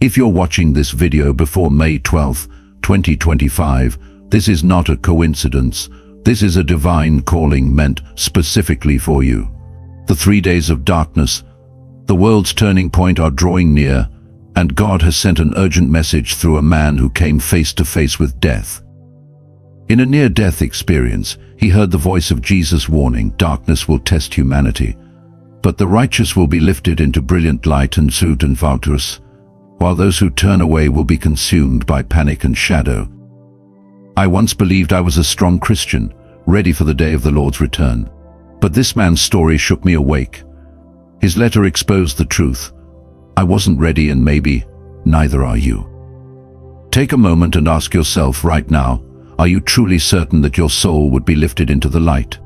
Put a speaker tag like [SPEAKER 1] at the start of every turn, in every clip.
[SPEAKER 1] If you're watching this video before May 12, 2025, this is not a coincidence. This is a divine calling meant specifically for you. The 3 days of darkness, the world's turning point, are drawing near, and God has sent an urgent message through a man who came face to face with death. In a near-death experience, he heard the voice of Jesus warning, "Darkness will test humanity, but the righteous will be lifted into brilliant light and soot and vultures, while those who turn away will be consumed by panic and shadow." I once believed I was a strong Christian, ready for the day of the Lord's return. But this man's story shook me awake. His letter exposed the truth. I wasn't ready, and maybe neither are you. Take a moment and ask yourself right now, are you truly certain that your soul would be lifted into the light?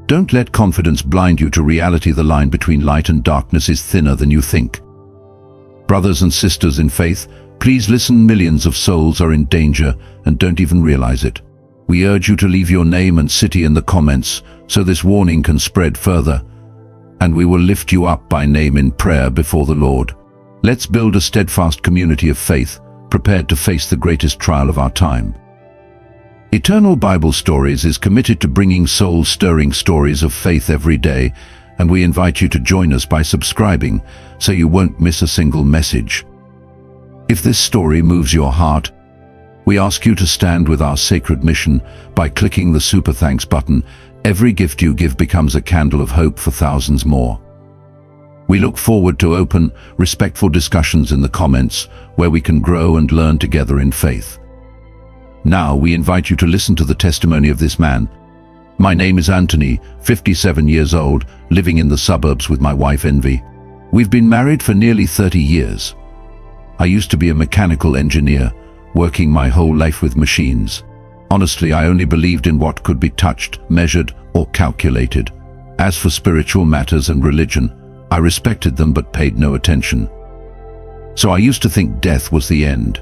[SPEAKER 1] Don't let confidence blind you to reality. The line between light and darkness is thinner than you think. Brothers and sisters in faith, please listen. Millions of souls are in danger and don't even realize it. We urge you to leave your name and city in the comments so this warning can spread further, and we will lift you up by name in prayer before the Lord. Let's build a steadfast community of faith, prepared to face the greatest trial of our time. Eternal Bible Stories is committed to bringing soul-stirring stories of faith every day, and we invite you to join us by subscribing so you won't miss a single message. If this story moves your heart, we ask you to stand with our sacred mission by clicking the Super Thanks button. Every gift you give becomes a candle of hope for thousands more. We look forward to open, respectful discussions in the comments where we can grow and learn together in faith. Now we invite you to listen to the testimony of this man. My name is Anthony, 57 years old, living in the suburbs with my wife Envy. We've been married for nearly 30 years. I used to be a mechanical engineer, working my whole life with machines. Honestly, I only believed in what could be touched, measured, or calculated. As for spiritual matters and religion, I respected them but paid no attention. So I used to think death was the end.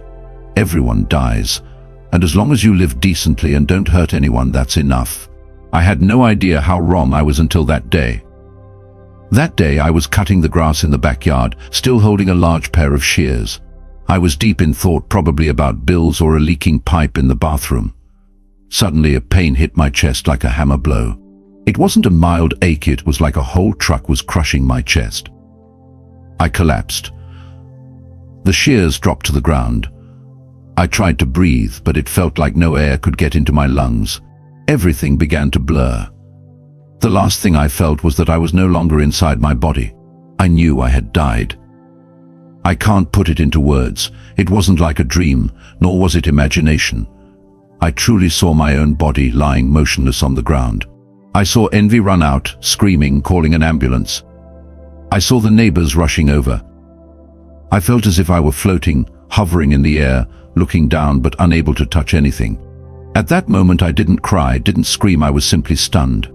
[SPEAKER 1] Everyone dies, and as long as you live decently and don't hurt anyone, that's enough. I had no idea how wrong I was until that day. That day I was cutting the grass in the backyard, still holding a large pair of shears. I was deep in thought, probably about bills or a leaking pipe in the bathroom. Suddenly a pain hit my chest like a hammer blow. It wasn't a mild ache, it was like a whole truck was crushing my chest. I collapsed. The shears dropped to the ground. I tried to breathe, but it felt like no air could get into my lungs. Everything began to blur. The last thing I felt was that I was no longer inside my body. I knew I had died. I can't put it into words. It wasn't like a dream, nor was it imagination. I truly saw my own body lying motionless on the ground. I saw Envy run out, screaming, calling an ambulance. I saw the neighbors rushing over. I felt as if I were floating, hovering in the air, looking down but unable to touch anything. At that moment I didn't cry, didn't scream, I was simply stunned.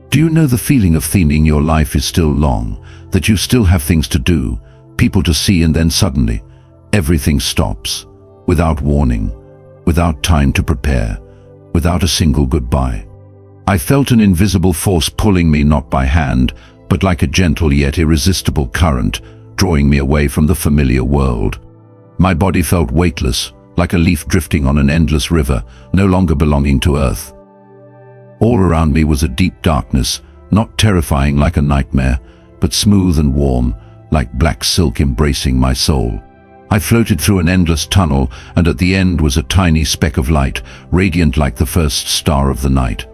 [SPEAKER 1] Do you know the feeling of thinking your life is still long, that you still have things to do, people to see, and then suddenly, everything stops, without warning, without time to prepare, without a single goodbye. I felt an invisible force pulling me, not by hand, but like a gentle yet irresistible current, drawing me away from the familiar world. My body felt weightless, like a leaf drifting on an endless river, no longer belonging to earth. All around me was a deep darkness, not terrifying like a nightmare, but smooth and warm, like black silk embracing my soul. I floated through an endless tunnel, and at the end was a tiny speck of light, radiant like the first star of the night.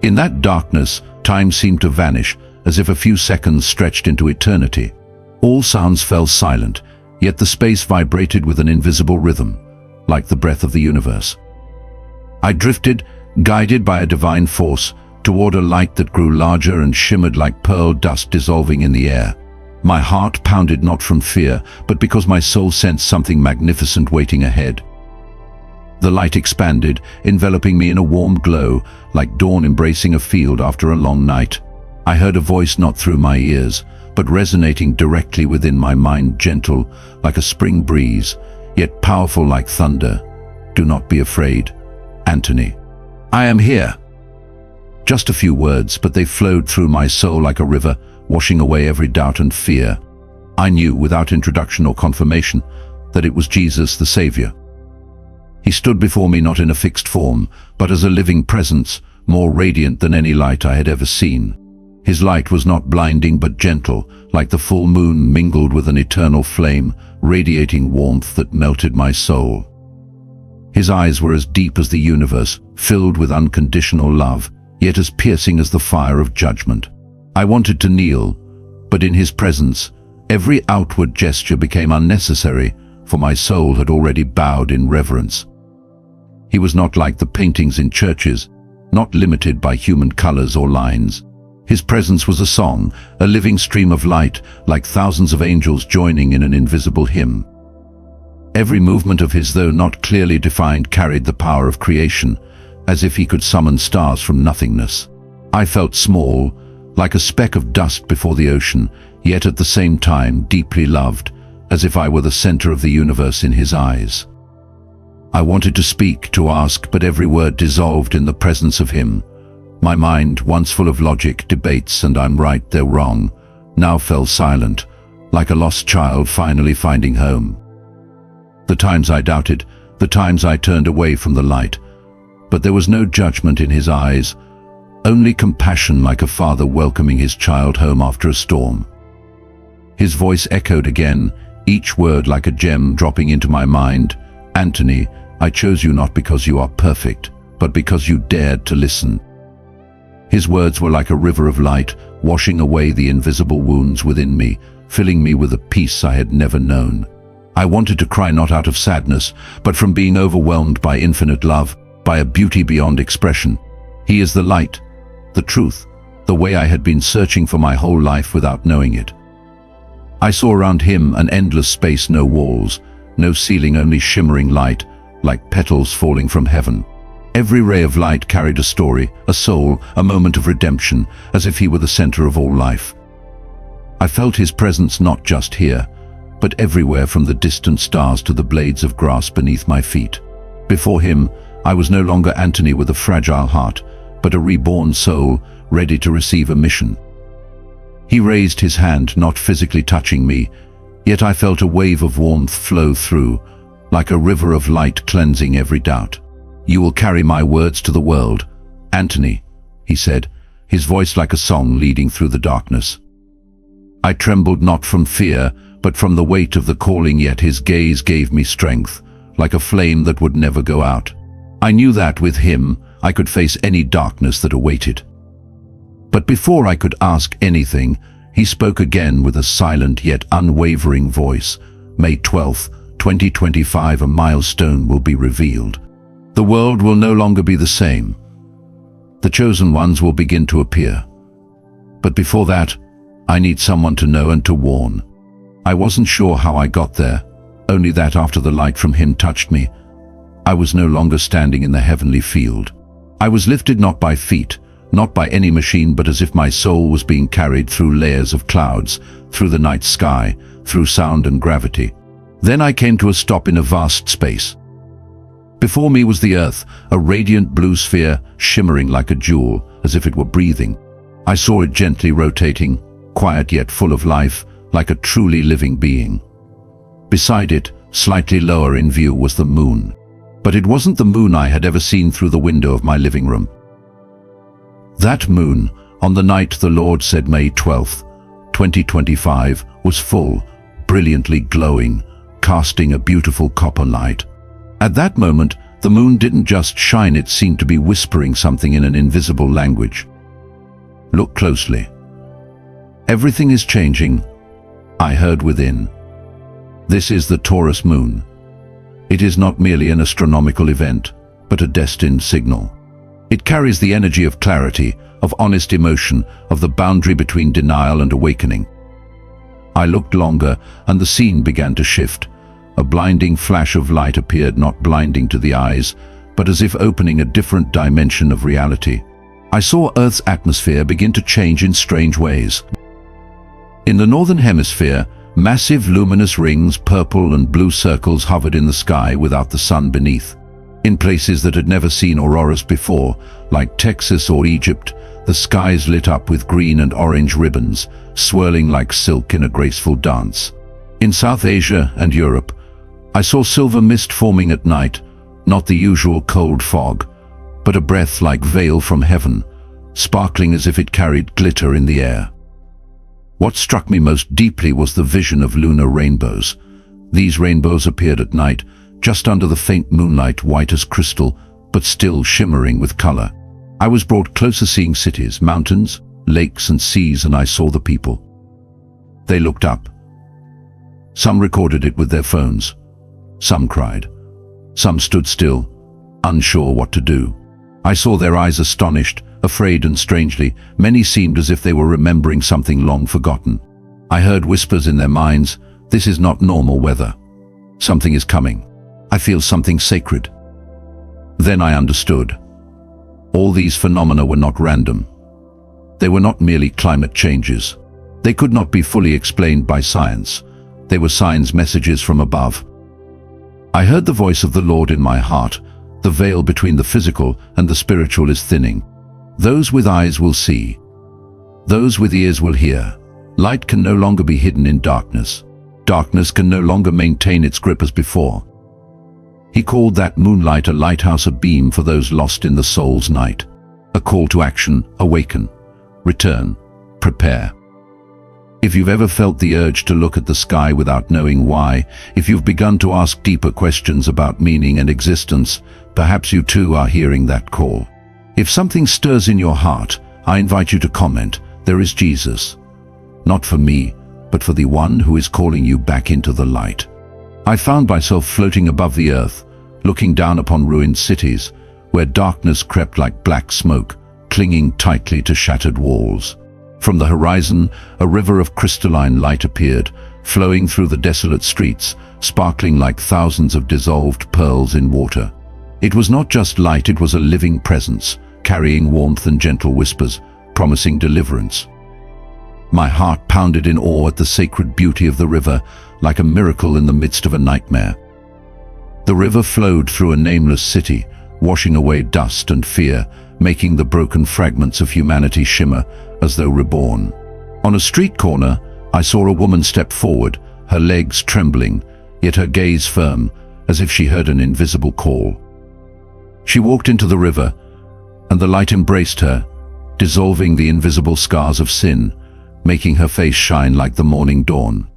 [SPEAKER 1] In that darkness, time seemed to vanish, as if a few seconds stretched into eternity. All sounds fell silent, yet the space vibrated with an invisible rhythm, like the breath of the universe. I drifted, guided by a divine force, toward a light that grew larger and shimmered like pearl dust dissolving in the air. My heart pounded not from fear, but because my soul sensed something magnificent waiting ahead. The light expanded, enveloping me in a warm glow, like dawn embracing a field after a long night. I heard a voice not through my ears, but resonating directly within my mind, gentle like a spring breeze, yet powerful like thunder. Do not be afraid, Anthony. I am here. Just a few words, but they flowed through my soul like a river, washing away every doubt and fear. I knew, without introduction or confirmation, that it was Jesus, the Savior. He stood before me not in a fixed form, but as a living presence, more radiant than any light I had ever seen. His light was not blinding but gentle, like the full moon mingled with an eternal flame, radiating warmth that melted my soul. His eyes were as deep as the universe, filled with unconditional love, yet as piercing as the fire of judgment. I wanted to kneel, but in his presence, every outward gesture became unnecessary, for my soul had already bowed in reverence. He was not like the paintings in churches, not limited by human colors or lines. His presence was a song, a living stream of light, like thousands of angels joining in an invisible hymn. Every movement of his, though not clearly defined, carried the power of creation, as if he could summon stars from nothingness. I felt small, like a speck of dust before the ocean, yet at the same time deeply loved, as if I were the center of the universe in his eyes. I wanted to speak, to ask, but every word dissolved in the presence of him. My mind, once full of logic, debates, and I'm right, they're wrong, now fell silent, like a lost child finally finding home. The times I doubted, the times I turned away from the light, but there was no judgment in his eyes, only compassion, like a father welcoming his child home after a storm. His voice echoed again, each word like a gem dropping into my mind. Anthony, I chose you not because you are perfect, but because you dared to listen. His words were like a river of light, washing away the invisible wounds within me, filling me with a peace I had never known. I wanted to cry, not out of sadness, but from being overwhelmed by infinite love, by a beauty beyond expression. He is the light, the truth, the way I had been searching for my whole life without knowing it. I saw around him an endless space, no walls, no ceiling, only shimmering light, like petals falling from heaven. Every ray of light carried a story, a soul, a moment of redemption, as if he were the center of all life. I felt his presence not just here, but everywhere, from the distant stars to the blades of grass beneath my feet. Before him, I was no longer Anthony with a fragile heart, but a reborn soul ready to receive a mission. He raised his hand, not physically touching me, yet I felt a wave of warmth flow through, like a river of light cleansing every doubt. You will carry my words to the world, Anthony, he said, his voice like a song leading through the darkness. I trembled not from fear, but from the weight of the calling, yet his gaze gave me strength, like a flame that would never go out. I knew that with him, I could face any darkness that awaited. But before I could ask anything, he spoke again with a silent yet unwavering voice. May 12th, 2025, a milestone will be revealed. The world will no longer be the same. The chosen ones will begin to appear. But before that, I need someone to know and to warn. I wasn't sure how I got there, only that after the light from him touched me, I was no longer standing in the heavenly field. I was lifted not by feet, not by any machine, but as if my soul was being carried through layers of clouds, through the night sky, through sound and gravity. Then I came to a stop in a vast space. Before me was the earth, a radiant blue sphere, shimmering like a jewel, as if it were breathing. I saw it gently rotating, quiet yet full of life, like a truly living being. Beside it, slightly lower in view, was the moon. But it wasn't the moon I had ever seen through the window of my living room. That moon, on the night the Lord said May 12th, 2025, was full, brilliantly glowing, casting a beautiful copper light. At that moment, the moon didn't just shine, it seemed to be whispering something in an invisible language. Look closely. Everything is changing, I heard within. This is the Taurus moon. It is not merely an astronomical event, but a destined signal. It carries the energy of clarity, of honest emotion, of the boundary between denial and awakening. I looked longer, and the scene began to shift. A blinding flash of light appeared, not blinding to the eyes, but as if opening a different dimension of reality. I saw Earth's atmosphere begin to change in strange ways. In the northern hemisphere, massive luminous rings, purple and blue circles hovered in the sky without the sun beneath. In places that had never seen auroras before, like Texas or Egypt, the skies lit up with green and orange ribbons, swirling like silk in a graceful dance. In South Asia and Europe, I saw silver mist forming at night, not the usual cold fog, but a breath like veil from heaven, sparkling as if it carried glitter in the air. What struck me most deeply was the vision of lunar rainbows. These rainbows appeared at night, just under the faint moonlight, white as crystal, but still shimmering with color. I was brought closer, seeing cities, mountains, lakes and seas, and I saw the people. They looked up. Some recorded it with their phones. Some cried. Some stood still, unsure what to do. I saw their eyes astonished, afraid, and strangely, many seemed as if they were remembering something long forgotten. I heard whispers in their minds, "This is not normal weather. Something is coming. I feel something sacred." Then I understood. All these phenomena were not random. They were not merely climate changes. They could not be fully explained by science. They were signs, messages from above. I heard the voice of the Lord in my heart. The veil between the physical and the spiritual is thinning. Those with eyes will see. Those with ears will hear. Light can no longer be hidden in darkness. Darkness can no longer maintain its grip as before. He called that moonlight a lighthouse, a beam for those lost in the soul's night. A call to action: awaken, return, prepare. If you've ever felt the urge to look at the sky without knowing why, if you've begun to ask deeper questions about meaning and existence, perhaps you too are hearing that call. If something stirs in your heart, I invite you to comment. There is Jesus. Not for me, but for the one who is calling you back into the light. I found myself floating above the earth, looking down upon ruined cities, where darkness crept like black smoke, clinging tightly to shattered walls. From the horizon, a river of crystalline light appeared, flowing through the desolate streets, sparkling like thousands of dissolved pearls in water. It was not just light, it was a living presence, carrying warmth and gentle whispers, promising deliverance. My heart pounded in awe at the sacred beauty of the river, like a miracle in the midst of a nightmare. The river flowed through a nameless city, washing away dust and fear, making the broken fragments of humanity shimmer as though reborn. On a street corner, I saw a woman step forward, her legs trembling, yet her gaze firm, as if she heard an invisible call. She walked into the river, and the light embraced her, dissolving the invisible scars of sin, making her face shine like the morning dawn.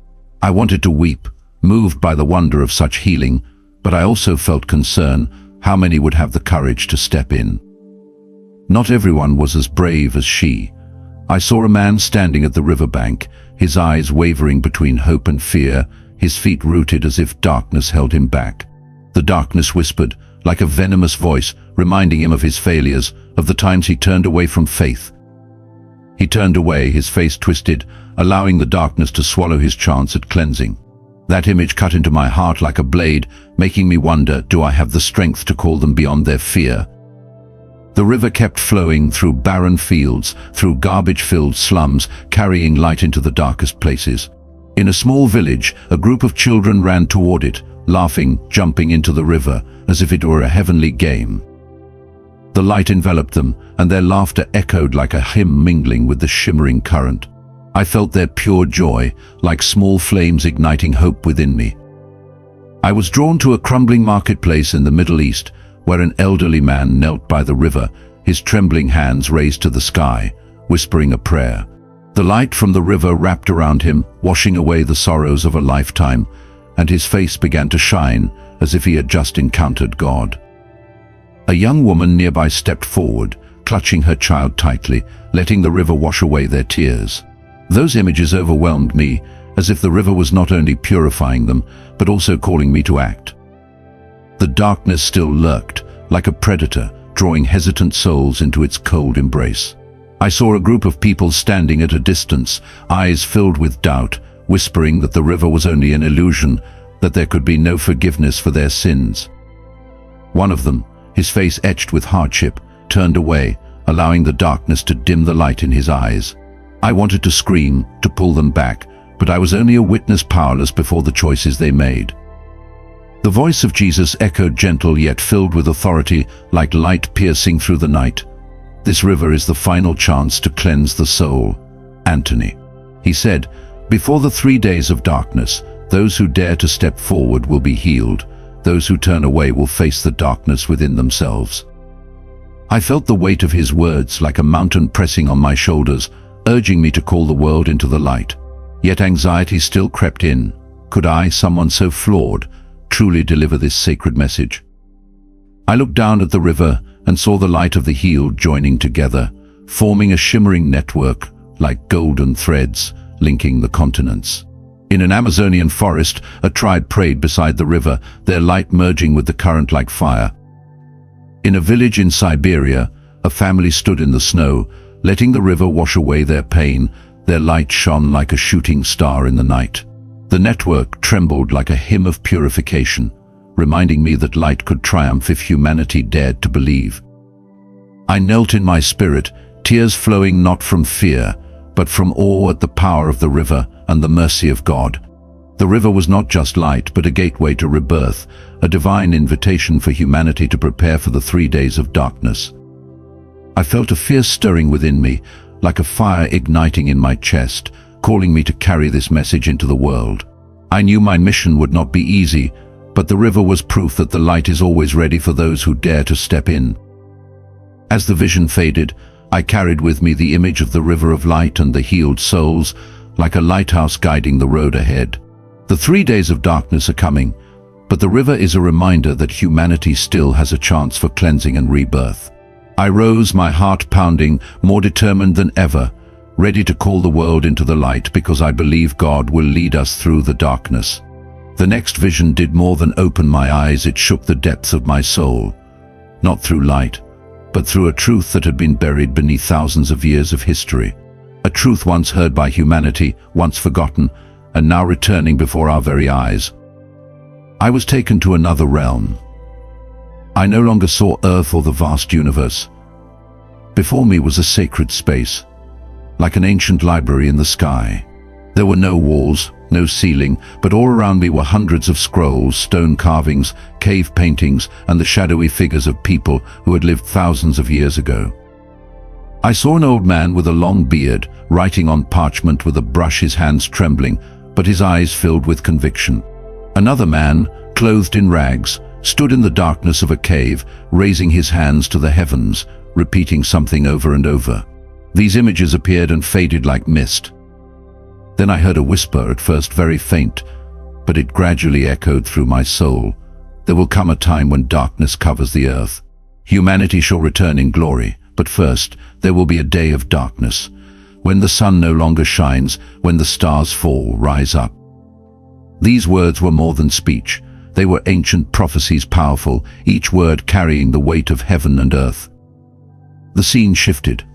[SPEAKER 1] I wanted to weep, moved by the wonder of such healing, but I also felt concern. How many would have the courage to step in? Not everyone was as brave as she. I saw a man standing at the riverbank, his eyes wavering between hope and fear, his feet rooted as if darkness held him back. The darkness whispered, like a venomous voice, reminding him of his failures, of the times he turned away from faith. He turned away, his face twisted, allowing the darkness to swallow his chance at cleansing. That image cut into my heart like a blade, making me wonder, do I have the strength to call them beyond their fear? The river kept flowing through barren fields, through garbage-filled slums, carrying light into the darkest places. In a small village, a group of children ran toward it, laughing, jumping into the river, as if it were a heavenly game. The light enveloped them, and their laughter echoed like a hymn mingling with the shimmering current. I felt their pure joy, like small flames igniting hope within me. I was drawn to a crumbling marketplace in the Middle East, where an elderly man knelt by the river, his trembling hands raised to the sky, whispering a prayer. The light from the river wrapped around him, washing away the sorrows of a lifetime, and his face began to shine as if he had just encountered God. A young woman nearby stepped forward, clutching her child tightly, letting the river wash away their tears. Those images overwhelmed me, as if the river was not only purifying them, but also calling me to act. The darkness still lurked, like a predator, drawing hesitant souls into its cold embrace. I saw a group of people standing at a distance, eyes filled with doubt, whispering that the river was only an illusion, that there could be no forgiveness for their sins. One of them, his face etched with hardship, turned away, allowing the darkness to dim the light in his eyes. I wanted to scream, to pull them back, but I was only a witness, powerless before the choices they made. The voice of Jesus echoed, gentle yet filled with authority, like light piercing through the night. This river is the final chance to cleanse the soul. Anthony. He said, before the 3 days of darkness, those who dare to step forward will be healed. Those who turn away will face the darkness within themselves. I felt the weight of his words like a mountain pressing on my shoulders, urging me to call the world into the light. Yet anxiety still crept in. Could I, someone so flawed, truly deliver this sacred message? I looked down at the river and saw the light of the healed joining together, forming a shimmering network like golden threads linking the continents. In an Amazonian forest, a tribe prayed beside the river, their light merging with the current like fire. In a village in Siberia, a family stood in the snow, letting the river wash away their pain. Their light shone like a shooting star in the night. The network trembled like a hymn of purification, reminding me that light could triumph if humanity dared to believe. I knelt in my spirit, tears flowing not from fear, but from awe at the power of the river and the mercy of God. The river was not just light, but a gateway to rebirth, a divine invitation for humanity to prepare for the 3 days of darkness. I felt a fear stirring within me, like a fire igniting in my chest, calling me to carry this message into the world. I knew my mission would not be easy, but the river was proof that the light is always ready for those who dare to step in. As the vision faded, I carried with me the image of the river of light and the healed souls, like a lighthouse guiding the road ahead. The 3 days of darkness are coming, but the river is a reminder that humanity still has a chance for cleansing and rebirth. I rose, my heart pounding, more determined than ever, ready to call the world into the light because I believe God will lead us through the darkness. The next vision did more than open my eyes, it shook the depths of my soul. Not through light, but through a truth that had been buried beneath thousands of years of history. A truth once heard by humanity, once forgotten, and now returning before our very eyes. I was taken to another realm. I no longer saw Earth or the vast universe. Before me was a sacred space, like an ancient library in the sky. There were no walls, no ceiling, but all around me were hundreds of scrolls, stone carvings, cave paintings, and the shadowy figures of people who had lived thousands of years ago. I saw an old man with a long beard, writing on parchment with a brush, his hands trembling, but his eyes filled with conviction. Another man, clothed in rags, stood in the darkness of a cave, raising his hands to the heavens, repeating something over and over. These images appeared and faded like mist. Then I heard a whisper, at first very faint, but it gradually echoed through my soul. There will come a time when darkness covers the earth. Humanity shall return in glory, but first there will be a day of darkness. When the sun no longer shines, when the stars fall, rise up. These words were more than speech. They were ancient prophecies, powerful, each word carrying the weight of heaven and earth. The scene shifted.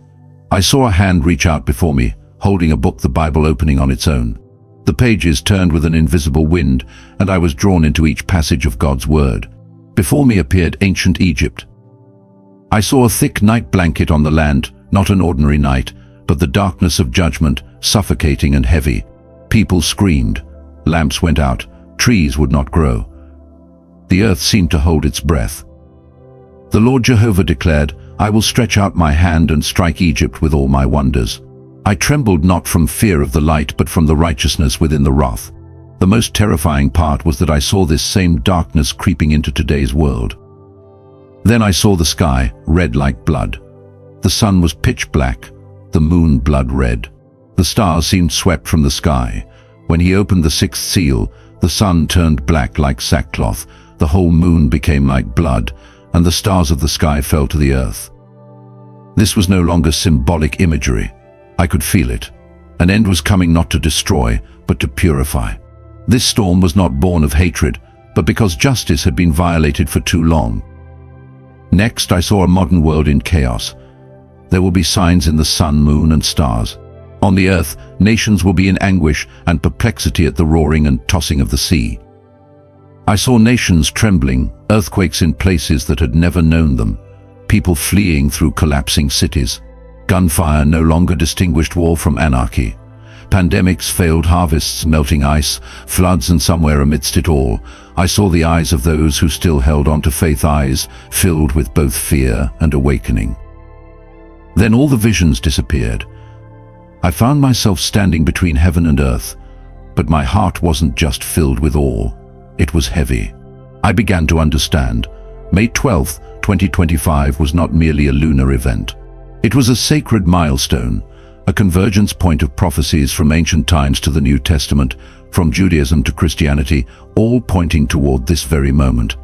[SPEAKER 1] I saw a hand reach out before me, holding a book, the Bible, opening on its own. The pages turned with an invisible wind, and I was drawn into each passage of God's word. Before me appeared ancient Egypt. I saw a thick night blanket on the land, not an ordinary night, but the darkness of judgment, suffocating and heavy. People screamed, lamps went out, trees would not grow. The earth seemed to hold its breath. The Lord Jehovah declared, I will stretch out my hand and strike Egypt with all my wonders. I trembled not from fear of the light, but from the righteousness within the wrath. The most terrifying part was that I saw this same darkness creeping into today's world. Then I saw the sky, red like blood. The sun was pitch black, the moon blood red. The stars seemed swept from the sky. When he opened the sixth seal, the sun turned black like sackcloth, the whole moon became like blood, and the stars of the sky fell to the earth. This was no longer symbolic imagery. I could feel it. An end was coming, not to destroy, but to purify. This storm was not born of hatred, but because justice had been violated for too long. Next, I saw a modern world in chaos. There will be signs in the sun, moon, and stars. On the earth, nations will be in anguish and perplexity at the roaring and tossing of the sea. I saw nations trembling, earthquakes in places that had never known them, people fleeing through collapsing cities. Gunfire no longer distinguished war from anarchy. Pandemics, failed harvests, melting ice, floods, and somewhere amidst it all, I saw the eyes of those who still held on to faith, eyes filled with both fear and awakening. Then all the visions disappeared. I found myself standing between heaven and earth, but my heart wasn't just filled with awe. It was heavy. I began to understand. May 12th, 2025 was not merely a lunar event. It was a sacred milestone, a convergence point of prophecies from ancient times to the New Testament, from Judaism to Christianity, all pointing toward this very moment.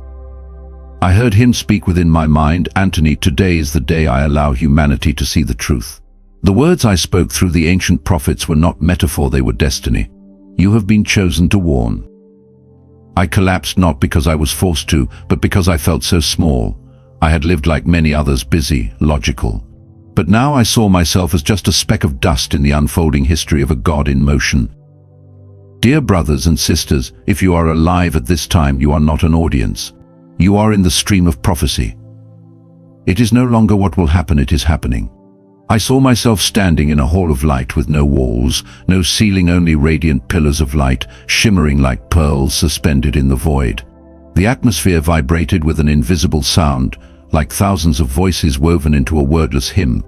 [SPEAKER 1] I heard him speak within my mind, "Anthony, today is the day I allow humanity to see the truth." The words I spoke through the ancient prophets were not metaphor, they were destiny. You have been chosen to warn. I collapsed not because I was forced to, but because I felt so small. I had lived like many others, busy, logical. But now I saw myself as just a speck of dust in the unfolding history of a God in motion. Dear brothers and sisters, if you are alive at this time, you are not an audience. You are in the stream of prophecy. It is no longer what will happen, it is happening. I saw myself standing in a hall of light with no walls, no ceiling, only radiant pillars of light, shimmering like pearls suspended in the void. The atmosphere vibrated with an invisible sound, like thousands of voices woven into a wordless hymn.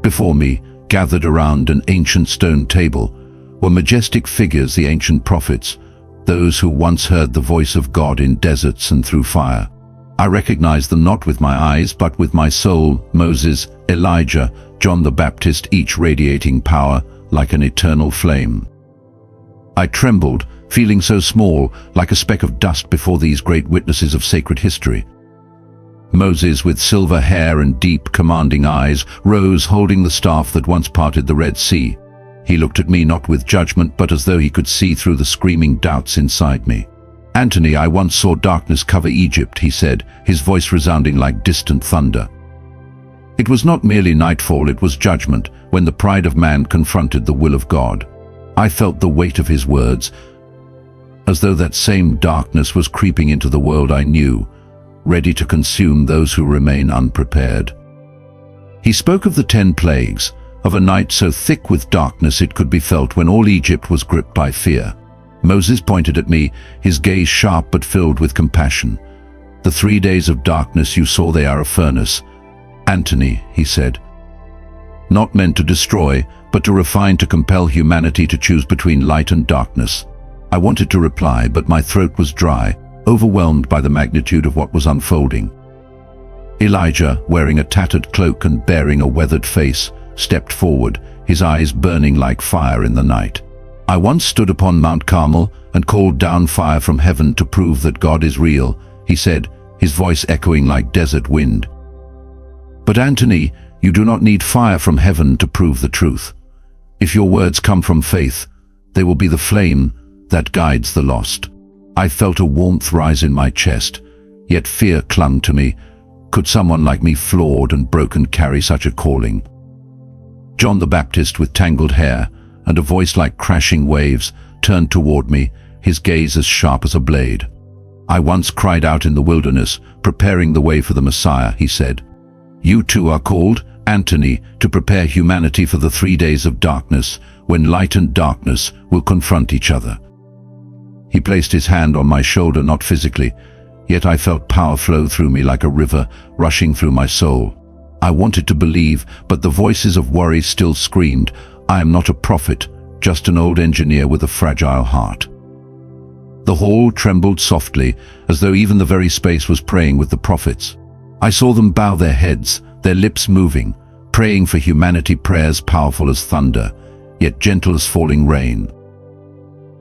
[SPEAKER 1] Before me, gathered around an ancient stone table, were majestic figures, the ancient prophets, those who once heard the voice of God in deserts and through fire. I recognized them not with my eyes, but with my soul: Moses, Elijah, John the Baptist, each radiating power like an eternal flame. I trembled, feeling so small, like a speck of dust before these great witnesses of sacred history. Moses, with silver hair and deep, commanding eyes, rose holding the staff that once parted the Red Sea. He looked at me not with judgment, but as though he could see through the screaming doubts inside me. "Anthony, I once saw darkness cover Egypt," he said, his voice resounding like distant thunder. It was not merely nightfall, it was judgment, when the pride of man confronted the will of God. I felt the weight of his words, as though that same darkness was creeping into the world I knew, ready to consume those who remain unprepared. He spoke of the 10 plagues, of a night so thick with darkness it could be felt when all Egypt was gripped by fear. Moses pointed at me, his gaze sharp but filled with compassion. "The 3 days of darkness you saw, they are a furnace. Anthony," he said, "not meant to destroy, but to refine, to compel humanity to choose between light and darkness." I wanted to reply, but my throat was dry, overwhelmed by the magnitude of what was unfolding. Elijah, wearing a tattered cloak and bearing a weathered face, stepped forward, his eyes burning like fire in the night. "I once stood upon Mount Carmel and called down fire from heaven to prove that God is real," he said, his voice echoing like desert wind. "But Anthony, you do not need fire from heaven to prove the truth. If your words come from faith, they will be the flame that guides the lost." I felt a warmth rise in my chest, yet fear clung to me. Could someone like me, flawed and broken, carry such a calling? John the Baptist, with tangled hair and a voice like crashing waves, turned toward me, his gaze as sharp as a blade. "I once cried out in the wilderness, preparing the way for the Messiah," he said. "You too are called, Anthony, to prepare humanity for the 3 days of darkness, when light and darkness will confront each other." He placed his hand on my shoulder, not physically, yet I felt power flow through me like a river, rushing through my soul. I wanted to believe, but the voices of worry still screamed, "I am not a prophet, just an old engineer with a fragile heart." The hall trembled softly, as though even the very space was praying with the prophets. I saw them bow their heads, their lips moving, praying for humanity, prayers powerful as thunder, yet gentle as falling rain.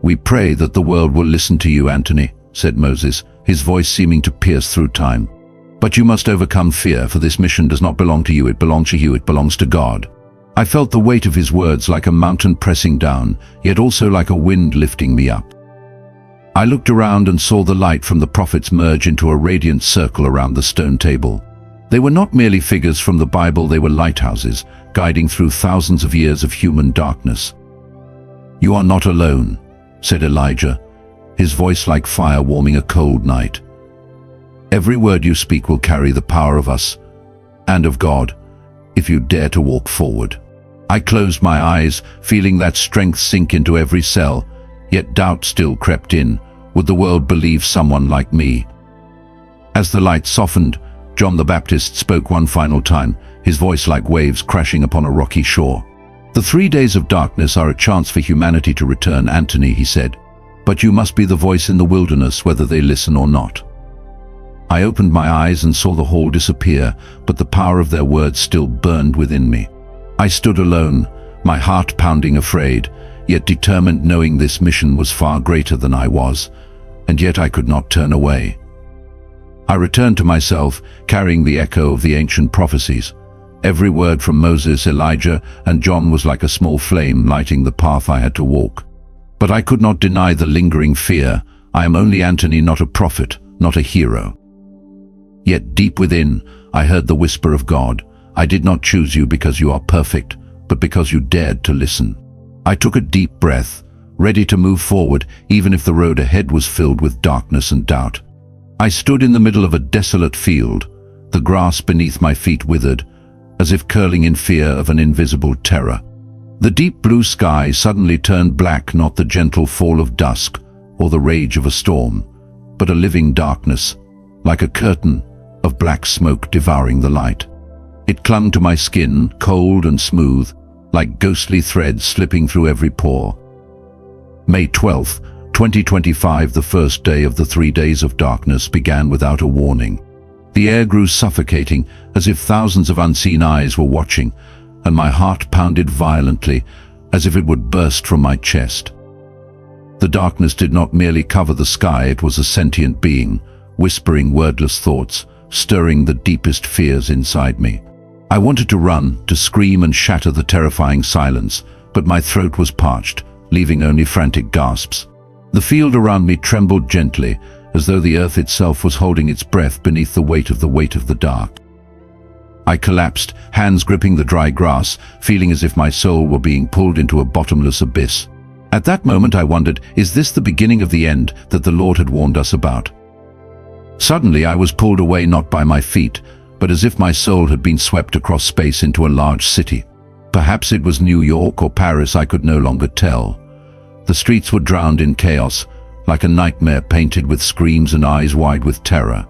[SPEAKER 1] "We pray that the world will listen to you, Anthony," said Moses, his voice seeming to pierce through time. "But you must overcome fear, for this mission does not belong to you, it belongs to you, it belongs to God." I felt the weight of his words like a mountain pressing down, yet also like a wind lifting me up. I looked around and saw the light from the prophets merge into a radiant circle around the stone table. They were not merely figures from the Bible, they were lighthouses, guiding through thousands of years of human darkness. "You are not alone," said Elijah, his voice like fire warming a cold night. "Every word you speak will carry the power of us and of God, if you dare to walk forward." I closed my eyes, feeling that strength sink into every cell, yet doubt still crept in. Would the world believe someone like me? As the light softened, John the Baptist spoke one final time, his voice like waves crashing upon a rocky shore. "The 3 days of darkness are a chance for humanity to return, Anthony," he said. "But you must be the voice in the wilderness whether they listen or not." I opened my eyes and saw the hall disappear, but the power of their words still burned within me. I stood alone, my heart pounding, afraid, yet determined, knowing this mission was far greater than I was, and yet I could not turn away. I returned to myself, carrying the echo of the ancient prophecies. Every word from Moses, Elijah, and John was like a small flame lighting the path I had to walk. But I could not deny the lingering fear. I am only Anthony, not a prophet, not a hero. Yet deep within, I heard the whisper of God. "I did not choose you because you are perfect, but because you dared to listen." I took a deep breath, ready to move forward, even if the road ahead was filled with darkness and doubt. I stood in the middle of a desolate field, the grass beneath my feet withered, as if curling in fear of an invisible terror. The deep blue sky suddenly turned black, not the gentle fall of dusk or the rage of a storm, but a living darkness, like a curtain of black smoke devouring the light. It clung to my skin, cold and smooth, like ghostly threads slipping through every pore. May 12th, 2025, the first day of the 3 days of darkness, began without a warning. The air grew suffocating, as if thousands of unseen eyes were watching, and my heart pounded violently, as if it would burst from my chest. The darkness did not merely cover the sky, it was a sentient being, whispering wordless thoughts, stirring the deepest fears inside me. I wanted to run, to scream and shatter the terrifying silence, but my throat was parched, leaving only frantic gasps. The field around me trembled gently, as though the earth itself was holding its breath beneath the weight of the dark. I collapsed, hands gripping the dry grass, feeling as if my soul were being pulled into a bottomless abyss. At that moment I wondered, is this the beginning of the end that the Lord had warned us about? Suddenly I was pulled away, not by my feet, but as if my soul had been swept across space into a large city. Perhaps it was New York or Paris, I could no longer tell. The streets were drowned in chaos, like a nightmare painted with screams and eyes wide with terror.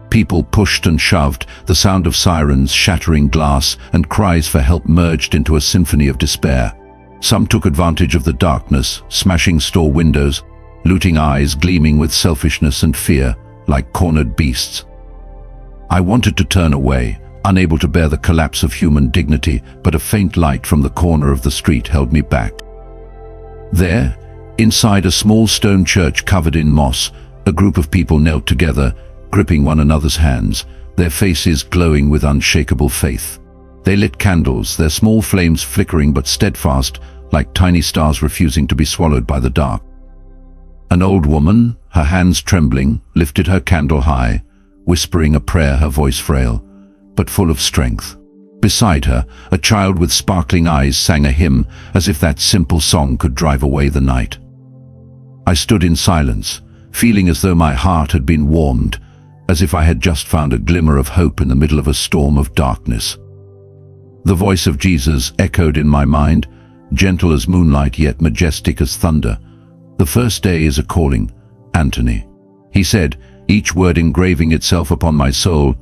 [SPEAKER 1] People pushed and shoved, the sound of sirens, shattering glass, and cries for help merged into a symphony of despair. Some took advantage of the darkness, smashing store windows, looting eyes gleaming with selfishness and fear, like cornered beasts. I wanted to turn away, unable to bear the collapse of human dignity, but a faint light from the corner of the street held me back. There, inside a small stone church covered in moss, a group of people knelt together, gripping one another's hands, their faces glowing with unshakable faith. They lit candles, their small flames flickering but steadfast, like tiny stars refusing to be swallowed by the dark. An old woman, her hands trembling, lifted her candle high, whispering a prayer, her voice frail, but full of strength. Beside her, a child with sparkling eyes sang a hymn, as if that simple song could drive away the night. I stood in silence, feeling as though my heart had been warmed, as if I had just found a glimmer of hope in the middle of a storm of darkness. The voice of Jesus echoed in my mind, gentle as moonlight yet majestic as thunder. "The first day is a calling, Anthony," he said, each word engraving itself upon my soul.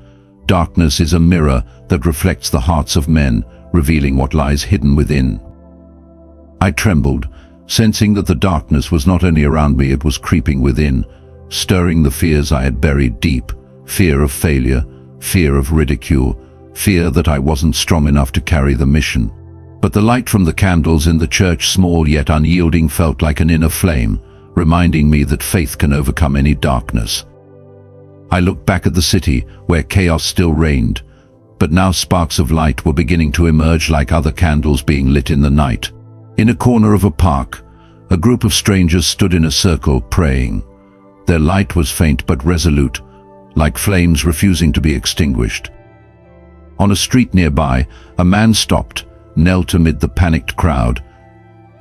[SPEAKER 1] "Darkness is a mirror that reflects the hearts of men, revealing what lies hidden within." I trembled, sensing that the darkness was not only around me, it was creeping within, stirring the fears I had buried deep, fear of failure, fear of ridicule, fear that I wasn't strong enough to carry the mission. But the light from the candles in the church, small yet unyielding, felt like an inner flame, reminding me that faith can overcome any darkness. I looked back at the city, where chaos still reigned, but now sparks of light were beginning to emerge like other candles being lit in the night. In a corner of a park, a group of strangers stood in a circle, praying. Their light was faint but resolute, like flames refusing to be extinguished. On a street nearby, a man stopped, knelt amid the panicked crowd,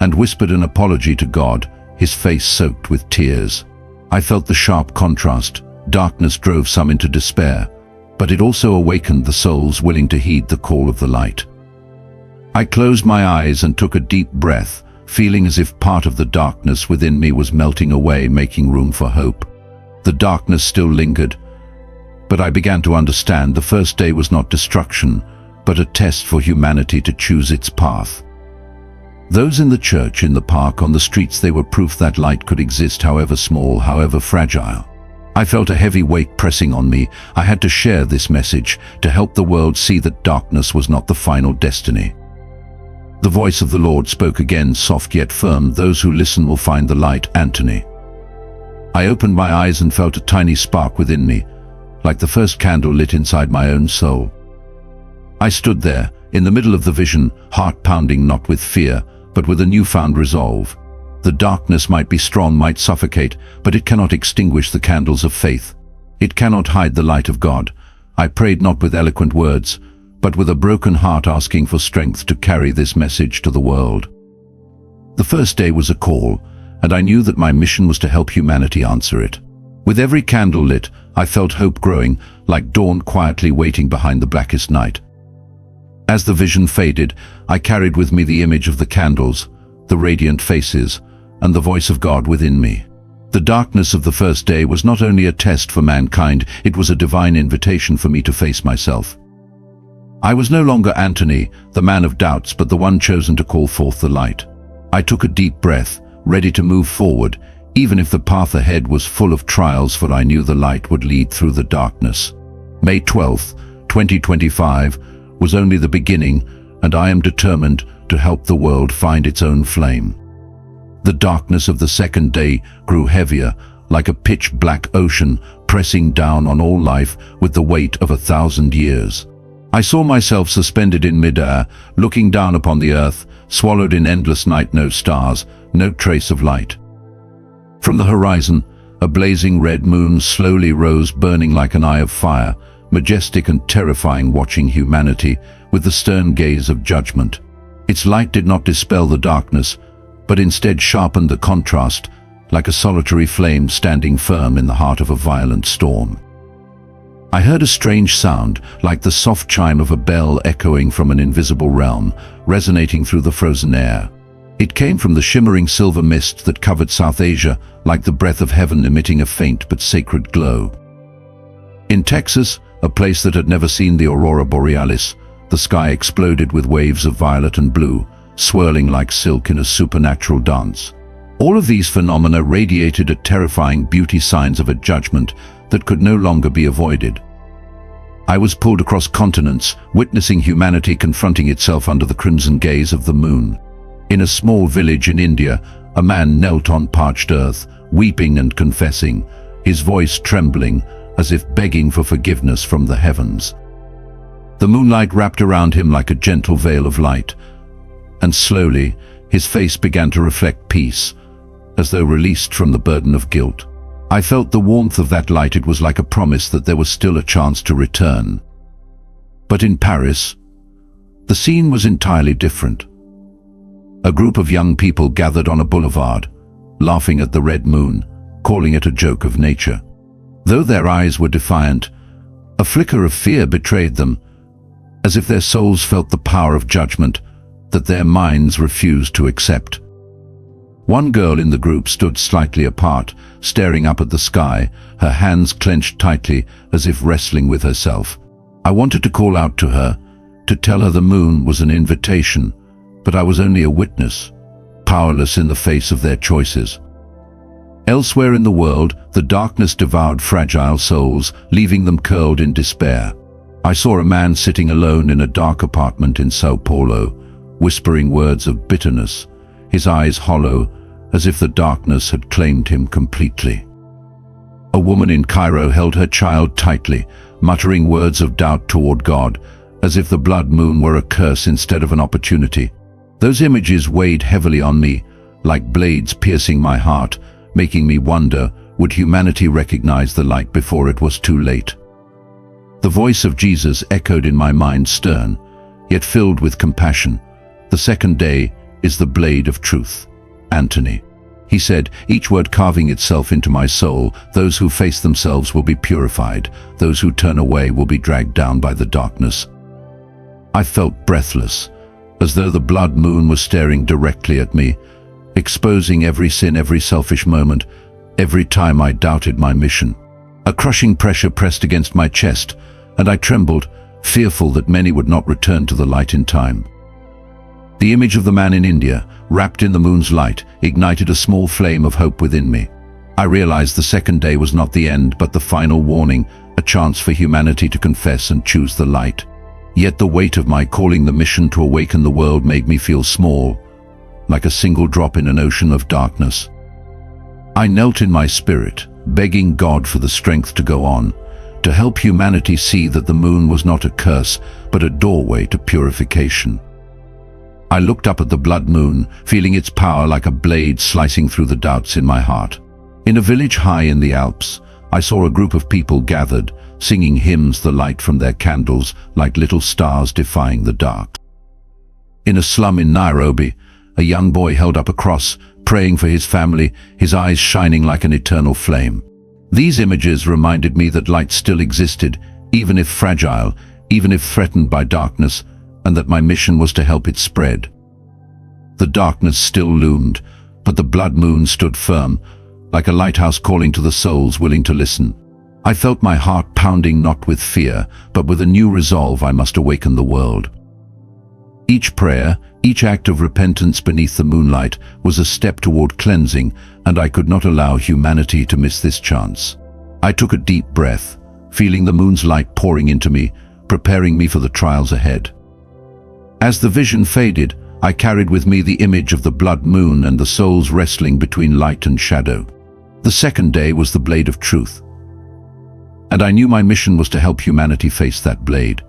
[SPEAKER 1] and whispered an apology to God, his face soaked with tears. I felt the sharp contrast. Darkness drove some into despair, but it also awakened the souls willing to heed the call of the light. I closed my eyes and took a deep breath, feeling as if part of the darkness within me was melting away, making room for hope. The darkness still lingered, but I began to understand the first day was not destruction, but a test for humanity to choose its path. Those in the church, in the park, on the streets, they were proof that light could exist, however small, however fragile. I felt a heavy weight pressing on me. I had to share this message to help the world see that darkness was not the final destiny. The voice of the Lord spoke again, soft yet firm. Those who listen will find the light. Anthony. I opened my eyes and felt a tiny spark within me, like the first candle lit inside my own soul. I stood there, in the middle of the vision, heart pounding, not with fear, but with a newfound resolve. The darkness might be strong, might suffocate, but it cannot extinguish the candles of faith. It cannot hide the light of God. I prayed not with eloquent words, but with a broken heart, asking for strength to carry this message to the world. The first day was a call, and I knew that my mission was to help humanity answer it. With every candle lit, I felt hope growing, like dawn quietly waiting behind the blackest night. As the vision faded, I carried with me the image of the candles, the radiant faces, and the voice of God within me. The darkness of the first day was not only a test for mankind, it was a divine invitation for me to face myself. I was no longer Anthony, the man of doubts, but the one chosen to call forth the light. I took a deep breath, ready to move forward, even if the path ahead was full of trials, for I knew the light would lead through the darkness. May 12th, 2025 was only the beginning, and I am determined to help the world find its own flame. The darkness of the second day grew heavier, like a pitch-black ocean, pressing down on all life with the weight of 1,000 years. I saw myself suspended in mid-air, looking down upon the earth, swallowed in endless night, no stars, no trace of light. From the horizon, a blazing red moon slowly rose, burning like an eye of fire, majestic and terrifying, watching humanity with the stern gaze of judgment. Its light did not dispel the darkness, but instead sharpened the contrast, like a solitary flame standing firm in the heart of a violent storm. I heard a strange sound, like the soft chime of a bell echoing from an invisible realm, resonating through the frozen air. It came from the shimmering silver mist that covered South Asia, like the breath of heaven emitting a faint but sacred glow. In Texas, a place that had never seen the aurora borealis, the sky exploded with waves of violet and blue, swirling like silk in a supernatural dance. All of these phenomena radiated a terrifying beauty, signs of a judgment that could no longer be avoided. I was pulled across continents, witnessing humanity confronting itself under the crimson gaze of the moon. In a small village in India, a man knelt on parched earth, weeping and confessing, his voice trembling as if begging for forgiveness from the heavens. The moonlight wrapped around him like a gentle veil of light, and slowly his face began to reflect peace, as though released from the burden of guilt. I felt the warmth of that light. It was like a promise that there was still a chance to return. But in Paris, the scene was entirely different. A group of young people gathered on a boulevard, laughing at the red moon, calling it a joke of nature. Though their eyes were defiant, a flicker of fear betrayed them, as if their souls felt the power of judgment that their minds refused to accept. One girl in the group stood slightly apart, staring up at the sky, her hands clenched tightly as if wrestling with herself. I wanted to call out to her, to tell her the moon was an invitation, but I was only a witness, powerless in the face of their choices. Elsewhere in the world, the darkness devoured fragile souls, leaving them curled in despair. I saw a man sitting alone in a dark apartment in Sao Paulo, whispering words of bitterness, his eyes hollow, as if the darkness had claimed him completely. A woman in Cairo held her child tightly, muttering words of doubt toward God, as if the blood moon were a curse instead of an opportunity. Those images weighed heavily on me, like blades piercing my heart, making me wonder, would humanity recognize the light before it was too late? The voice of Jesus echoed in my mind, stern, yet filled with compassion. The second day is the blade of truth. Anthony. He said, each word carving itself into my soul. Those who face themselves will be purified. Those who turn away will be dragged down by the darkness. I felt breathless, as though the blood moon was staring directly at me, exposing every sin, every selfish moment, every time I doubted my mission. A crushing pressure pressed against my chest, and I trembled, fearful that many would not return to the light in time. The image of the man in India, wrapped in the moon's light, ignited a small flame of hope within me. I realized the second day was not the end, but the final warning, a chance for humanity to confess and choose the light. Yet the weight of my calling, the mission to awaken the world, made me feel small, like a single drop in an ocean of darkness. I knelt in my spirit, begging God for the strength to go on, to help humanity see that the moon was not a curse, but a doorway to purification. I looked up at the blood moon, feeling its power like a blade slicing through the doubts in my heart. In a village high in the Alps, I saw a group of people gathered, singing hymns, the light from their candles like little stars defying the dark. In a slum in Nairobi, a young boy held up a cross, praying for his family, his eyes shining like an eternal flame. These images reminded me that light still existed, even if fragile, even if threatened by darkness, and that my mission was to help it spread. The darkness still loomed, but the blood moon stood firm, like a lighthouse calling to the souls willing to listen. I felt my heart pounding, not with fear, but with a new resolve. I must awaken the world. Each prayer, each act of repentance beneath the moonlight was a step toward cleansing, and I could not allow humanity to miss this chance. I took a deep breath, feeling the moon's light pouring into me, preparing me for the trials ahead. As the vision faded, I carried with me the image of the blood moon and the souls wrestling between light and shadow. The second day was the blade of truth, and I knew my mission was to help humanity face that blade.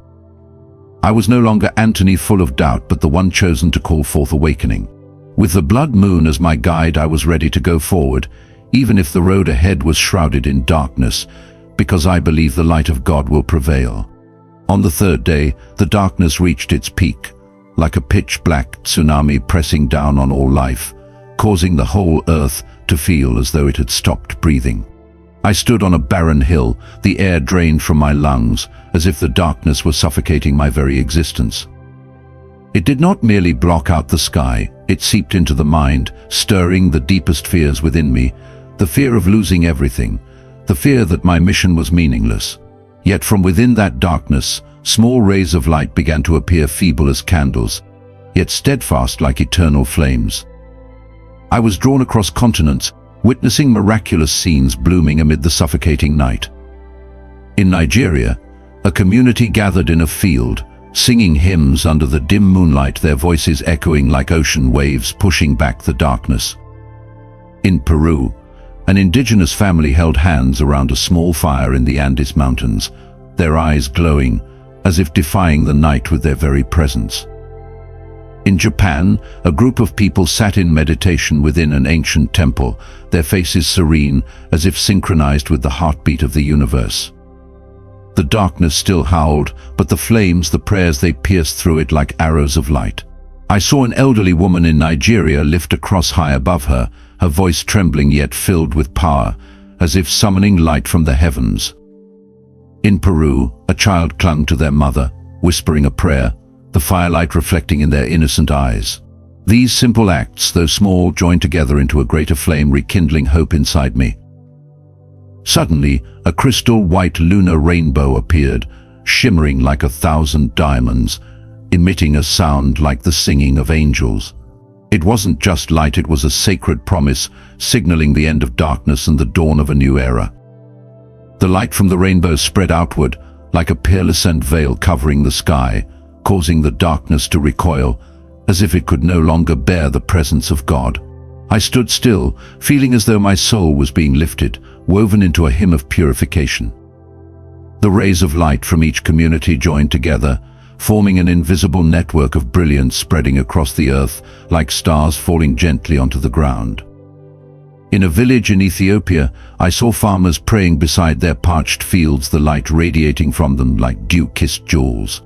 [SPEAKER 1] I was no longer Anthony, full of doubt, but the one chosen to call forth awakening. With the blood moon as my guide, I was ready to go forward, even if the road ahead was shrouded in darkness, because I believe the light of God will prevail. On the third day, the darkness reached its peak, like a pitch-black tsunami pressing down on all life, causing the whole earth to feel as though it had stopped breathing. I stood on a barren hill, the air drained from my lungs, as if the darkness was suffocating my very existence. It did not merely block out the sky, it seeped into the mind, stirring the deepest fears within me, the fear of losing everything, the fear that my mission was meaningless. Yet from within that darkness, small rays of light began to appear, feeble as candles, yet steadfast like eternal flames. I was drawn across continents, witnessing miraculous scenes blooming amid the suffocating night. In Nigeria, a community gathered in a field, singing hymns under the dim moonlight, their voices echoing like ocean waves pushing back the darkness. In Peru, an indigenous family held hands around a small fire in the Andes Mountains, their eyes glowing, as if defying the night with their very presence. In Japan, a group of people sat in meditation within an ancient temple, their faces serene, as if synchronized with the heartbeat of the universe. The darkness still howled, but the flames, the prayers, they pierced through it like arrows of light. I saw an elderly woman in Nigeria lift a cross high above her, her voice trembling yet filled with power, as if summoning light from the heavens. In Peru, a child clung to their mother, whispering a prayer, the firelight reflecting in their innocent eyes. These simple acts, though small, joined together into a greater flame, rekindling hope inside me. Suddenly, a crystal white lunar rainbow appeared, shimmering like 1,000 diamonds, emitting a sound like the singing of angels. It wasn't just light, it was a sacred promise, signaling the end of darkness and the dawn of a new era. The light from the rainbow spread outward, like a pearlescent veil covering the sky, causing the darkness to recoil, as if it could no longer bear the presence of God. I stood still, feeling as though my soul was being lifted, woven into a hymn of purification. The rays of light from each community joined together, forming an invisible network of brilliance spreading across the earth like stars falling gently onto the ground. In a village in Ethiopia, I saw farmers praying beside their parched fields, the light radiating from them like dew-kissed jewels.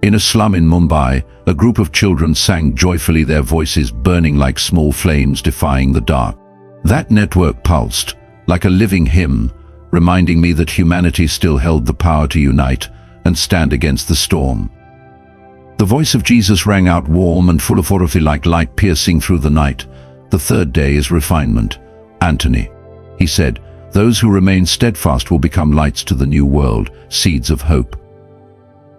[SPEAKER 1] In a slum in Mumbai, a group of children sang joyfully, their voices burning like small flames defying the dark. That network pulsed, like a living hymn, reminding me that humanity still held the power to unite and stand against the storm. The voice of Jesus rang out, warm and full of authority, like light piercing through the night. The third day is refinement. Anthony, he said, those who remain steadfast will become lights to the new world, seeds of hope.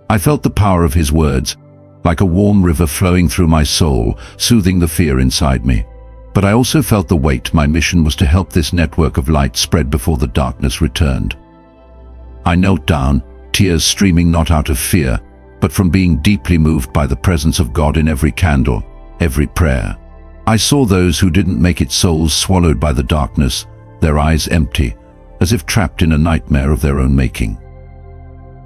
[SPEAKER 1] I felt the power of his words, like a warm river flowing through my soul, soothing the fear inside me. But I also felt the weight. My mission was to help this network of light spread before the darkness returned. I knelt down, tears streaming not out of fear, but from being deeply moved by the presence of God in every candle, every prayer. I saw those who didn't make it, souls swallowed by the darkness, their eyes empty, as if trapped in a nightmare of their own making.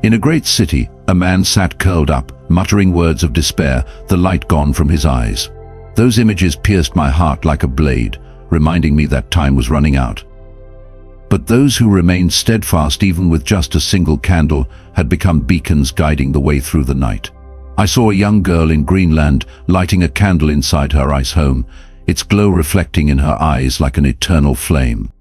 [SPEAKER 1] In a great city, a man sat curled up, muttering words of despair, the light gone from his eyes. Those images pierced my heart like a blade, reminding me that time was running out. But those who remained steadfast even with just a single candle had become beacons guiding the way through the night. I saw a young girl in Greenland lighting a candle inside her ice home, its glow reflecting in her eyes like an eternal flame.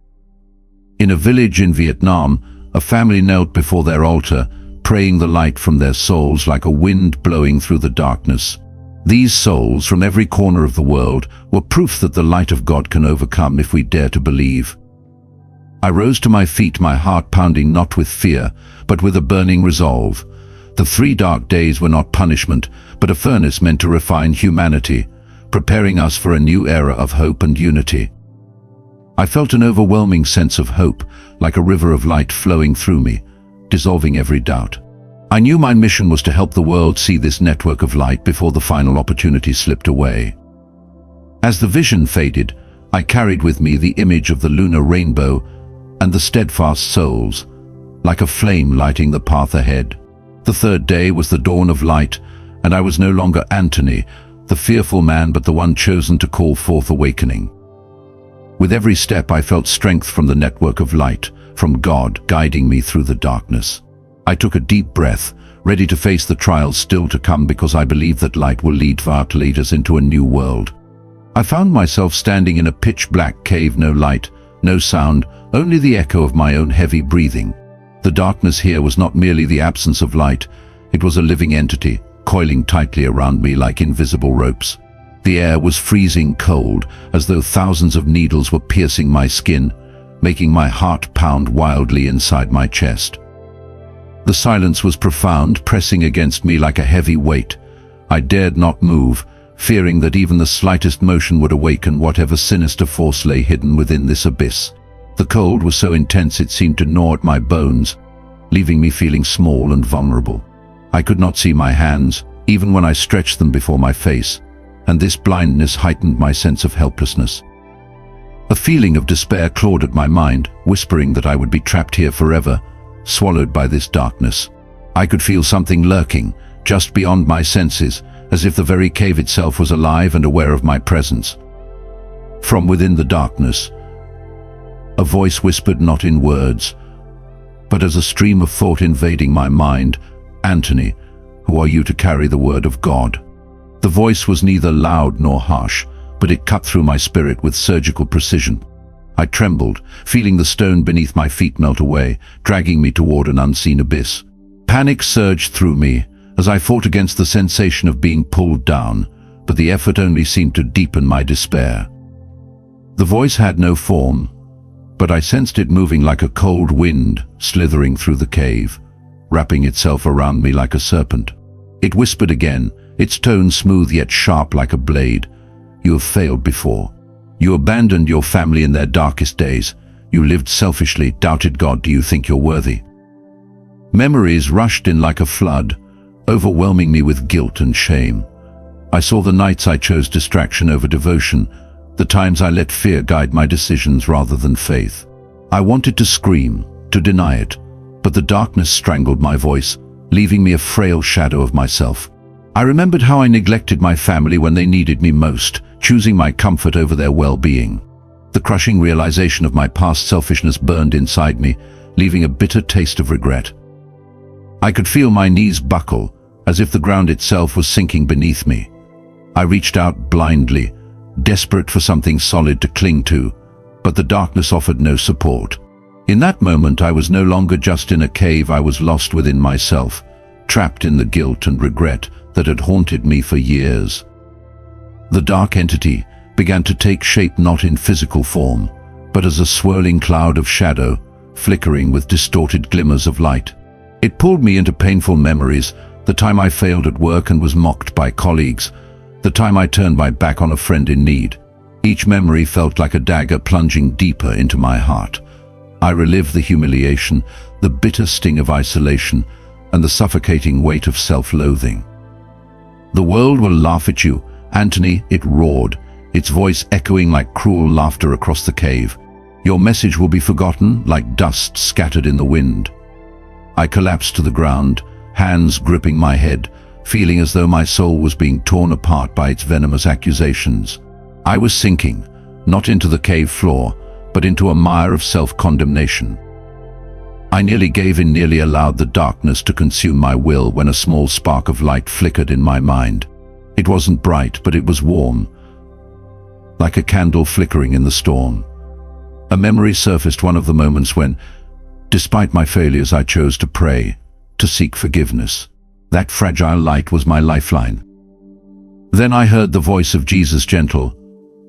[SPEAKER 1] In a village in Vietnam, a family knelt before their altar, praying the light from their souls like a wind blowing through the darkness. These souls from every corner of the world were proof that the light of God can overcome if we dare to believe. I rose to my feet, my heart pounding not with fear, but with a burning resolve. The 3 dark days were not punishment, but a furnace meant to refine humanity, preparing us for a new era of hope and unity. I felt an overwhelming sense of hope, like a river of light flowing through me, dissolving every doubt. I knew my mission was to help the world see this network of light before the final opportunity slipped away. As the vision faded, I carried with me the image of the lunar rainbow and the steadfast souls, like a flame lighting the path ahead. The 3rd day was the dawn of light, and I was no longer Anthony, the fearful man, but the one chosen to call forth awakening. With every step I felt strength from the network of light, from God guiding me through the darkness. I took a deep breath, ready to face the trials still to come, because I believe that light will lead us into a new world. I found myself standing in a pitch-black cave, no light, no sound, only the echo of my own heavy breathing. The darkness here was not merely the absence of light, it was a living entity, coiling tightly around me like invisible ropes. The air was freezing cold, as though thousands of needles were piercing my skin, making my heart pound wildly inside my chest. The silence was profound, pressing against me like a heavy weight. I dared not move, fearing that even the slightest motion would awaken whatever sinister force lay hidden within this abyss. The cold was so intense it seemed to gnaw at my bones, leaving me feeling small and vulnerable. I could not see my hands, even when I stretched them before my face, and this blindness heightened my sense of helplessness. A feeling of despair clawed at my mind, whispering that I would be trapped here forever, swallowed by this darkness. I could feel something lurking, just beyond my senses, as if the very cave itself was alive and aware of my presence. From within the darkness, a voice whispered, not in words, but as a stream of thought invading my mind, "Anthony, who are you to carry the word of God?" The voice was neither loud nor harsh, but it cut through my spirit with surgical precision. I trembled, feeling the stone beneath my feet melt away, dragging me toward an unseen abyss. Panic surged through me as I fought against the sensation of being pulled down, but the effort only seemed to deepen my despair. The voice had no form, but I sensed it moving like a cold wind, slithering through the cave, wrapping itself around me like a serpent. It whispered again, its tone smooth yet sharp like a blade. "You have failed before. You abandoned your family in their darkest days. You lived selfishly, doubted God. Do you think you're worthy?" Memories rushed in like a flood, overwhelming me with guilt and shame. I saw the nights I chose distraction over devotion, the times I let fear guide my decisions rather than faith. I wanted to scream, to deny it, but the darkness strangled my voice, leaving me a frail shadow of myself. I remembered how I neglected my family when they needed me most, choosing my comfort over their well-being. The crushing realization of my past selfishness burned inside me, leaving a bitter taste of regret. I could feel my knees buckle, as if the ground itself was sinking beneath me. I reached out blindly, desperate for something solid to cling to, but the darkness offered no support. In that moment, I was no longer just in a cave. I was lost within myself, trapped in the guilt and regret that had haunted me for years. The dark entity began to take shape, not in physical form, but as a swirling cloud of shadow, flickering with distorted glimmers of light. It pulled me into painful memories, The time I failed at work and was mocked by colleagues. The time I turned my back on a friend in need. Each memory felt like a dagger plunging deeper into my heart. I relived the humiliation, the bitter sting of isolation, and the suffocating weight of self-loathing. "The world will laugh at you, Anthony," it roared, its voice echoing like cruel laughter across the cave. "Your message will be forgotten like dust scattered in the wind." I collapsed to the ground, hands gripping my head, feeling as though my soul was being torn apart by its venomous accusations. I was sinking, not into the cave floor, but into a mire of self-condemnation. I nearly gave in, nearly allowed the darkness to consume my will when a small spark of light flickered in my mind. It wasn't bright, but it was warm, like a candle flickering in the storm. A memory surfaced, one of the moments when, despite my failures, I chose to pray, to seek forgiveness. That fragile light was my lifeline. Then I heard the voice of Jesus, gentle,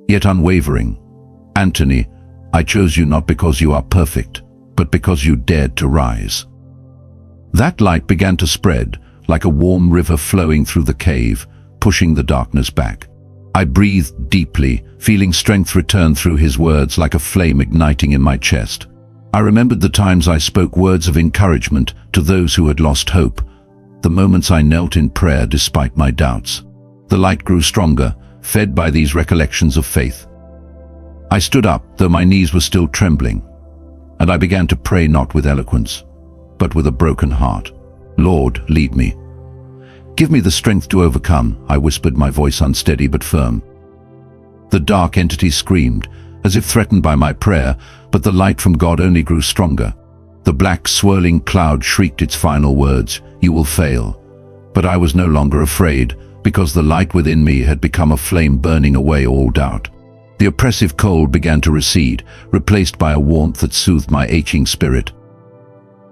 [SPEAKER 1] yet unwavering. "Anthony, I chose you not because you are perfect, but because you dared to rise." That light began to spread, like a warm river flowing through the cave, pushing the darkness back. I breathed deeply, feeling strength return through his words like a flame igniting in my chest. I remembered the times I spoke words of encouragement to those who had lost hope, the moments I knelt in prayer despite my doubts. The light grew stronger, fed by these recollections of faith. I stood up, though my knees were still trembling, and I began to pray, not with eloquence, but with a broken heart. "Lord, lead me. Give me the strength to overcome," I whispered, my voice unsteady but firm. The dark entity screamed, as if threatened by my prayer, but the light from God only grew stronger. The black, swirling cloud shrieked its final words, "You will fail." But I was no longer afraid, because the light within me had become a flame burning away all doubt. The oppressive cold began to recede, replaced by a warmth that soothed my aching spirit.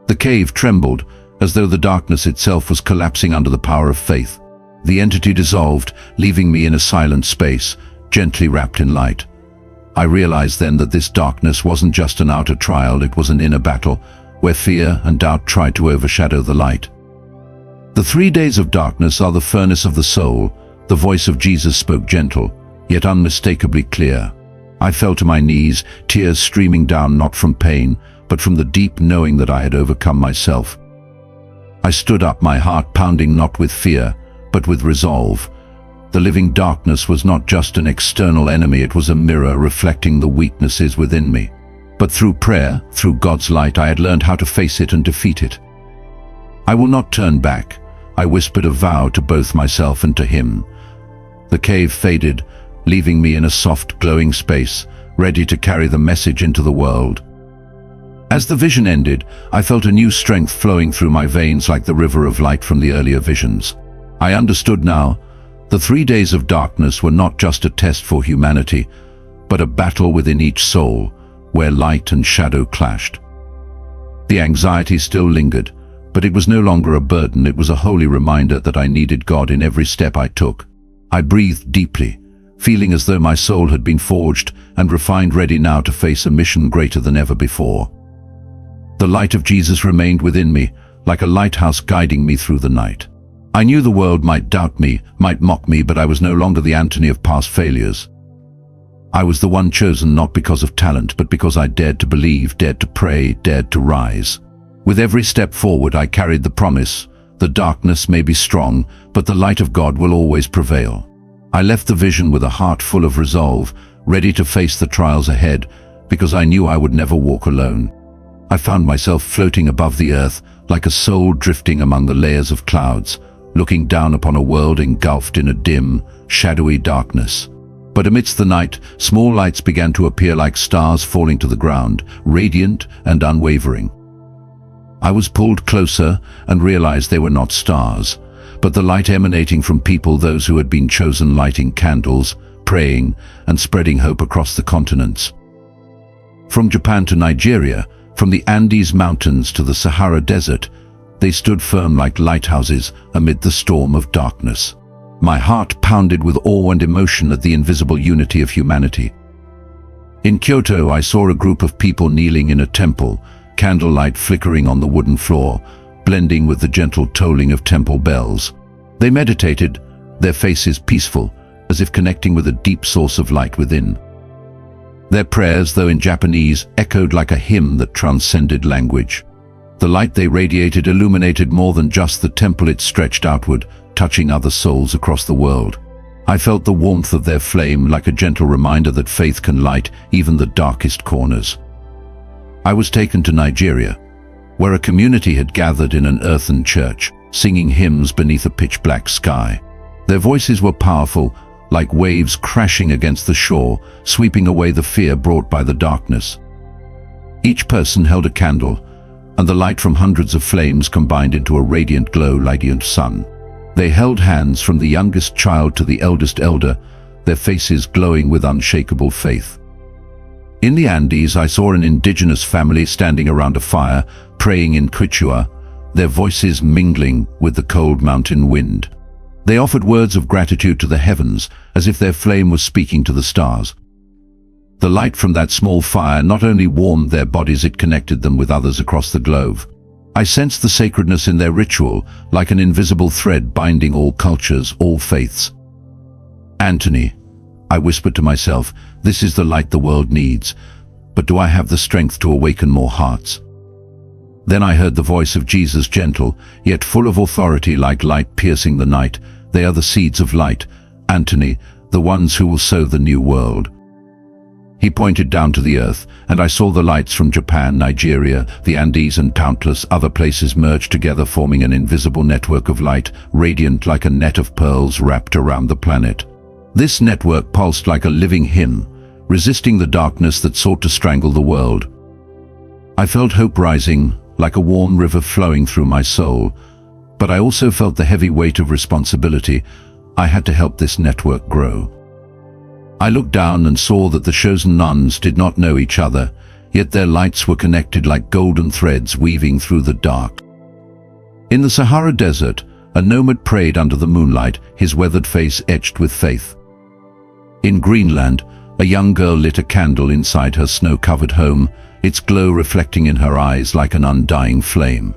[SPEAKER 1] The cave trembled, as though the darkness itself was collapsing under the power of faith. The entity dissolved, leaving me in a silent space, gently wrapped in light. I realized then that this darkness wasn't just an outer trial, it was an inner battle, where fear and doubt tried to overshadow the light. "The 3 days of darkness are the furnace of the soul," the voice of Jesus spoke, gentle, yet unmistakably clear. I fell to my knees, tears streaming down, not from pain, but from the deep knowing that I had overcome myself. I stood up, my heart pounding not with fear, but with resolve. The living darkness was not just an external enemy, it was a mirror reflecting the weaknesses within me. But through prayer, through God's light, I had learned how to face it and defeat it. "I will not turn back," I whispered a vow to both myself and to him. The cave faded, leaving me in a soft, glowing space, ready to carry the message into the world. As the vision ended, I felt a new strength flowing through my veins like the river of light from the earlier visions. I understood now. The 3 days of darkness were not just a test for humanity, but a battle within each soul, where light and shadow clashed. The anxiety still lingered, but it was no longer a burden, it was a holy reminder that I needed God in every step I took. I breathed deeply, feeling as though my soul had been forged and refined, ready now to face a mission greater than ever before. The light of Jesus remained within me, like a lighthouse guiding me through the night. I knew the world might doubt me, might mock me, but I was no longer the Anthony of past failures. I was the one chosen not because of talent, but because I dared to believe, dared to pray, dared to rise. With every step forward, I carried the promise: the darkness may be strong, but the light of God will always prevail. I left the vision with a heart full of resolve, ready to face the trials ahead, because I knew I would never walk alone. I found myself floating above the earth, like a soul drifting among the layers of clouds, looking down upon a world engulfed in a dim, shadowy darkness. But amidst the night, small lights began to appear like stars falling to the ground, radiant and unwavering. I was pulled closer and realized they were not stars, but the light emanating from people, those who had been chosen, lighting candles, praying, and spreading hope across the continents. From Japan to Nigeria, from the Andes mountains to the Sahara Desert, they stood firm like lighthouses amid the storm of darkness. My heart pounded with awe and emotion at the invisible unity of humanity. In Kyoto, I saw a group of people kneeling in a temple, candlelight flickering on the wooden floor, blending with the gentle tolling of temple bells. They meditated, their faces peaceful, as if connecting with a deep source of light within. Their prayers, though in Japanese, echoed like a hymn that transcended language. The light they radiated illuminated more than just the temple. It stretched outward, touching other souls across the world. I felt the warmth of their flame, like a gentle reminder that faith can light even the darkest corners. I was taken to Nigeria, where a community had gathered in an earthen church, singing hymns beneath a pitch-black sky. Their voices were powerful, like waves crashing against the shore, sweeping away the fear brought by the darkness. Each person held a candle, and the light from hundreds of flames combined into a radiant glow like the sun. They held hands from the youngest child to the eldest elder, their faces glowing with unshakable faith. In the Andes, I saw an indigenous family standing around a fire, praying in Quechua, their voices mingling with the cold mountain wind. They offered words of gratitude to the heavens, as if their flame was speaking to the stars. The light from that small fire not only warmed their bodies, it connected them with others across the globe. I sensed the sacredness in their ritual, like an invisible thread binding all cultures, all faiths. "Anthony," I whispered to myself, "this is the light the world needs, but do I have the strength to awaken more hearts?" Then I heard the voice of Jesus, gentle, yet full of authority, like light piercing the night. "They are the seeds of light, Anthony, the ones who will sow the new world." He pointed down to the earth, and I saw the lights from Japan, Nigeria, the Andes, and countless other places merge together, forming an invisible network of light, radiant like a net of pearls wrapped around the planet. This network pulsed like a living hymn, resisting the darkness that sought to strangle the world. I felt hope rising, like a warm river flowing through my soul, but I also felt the heavy weight of responsibility. I had to help this network grow. I looked down and saw that the chosen nuns did not know each other, yet their lights were connected like golden threads weaving through the dark. In the Sahara Desert, a nomad prayed under the moonlight, his weathered face etched with faith. In Greenland, a young girl lit a candle inside her snow-covered home, its glow reflecting in her eyes like an undying flame.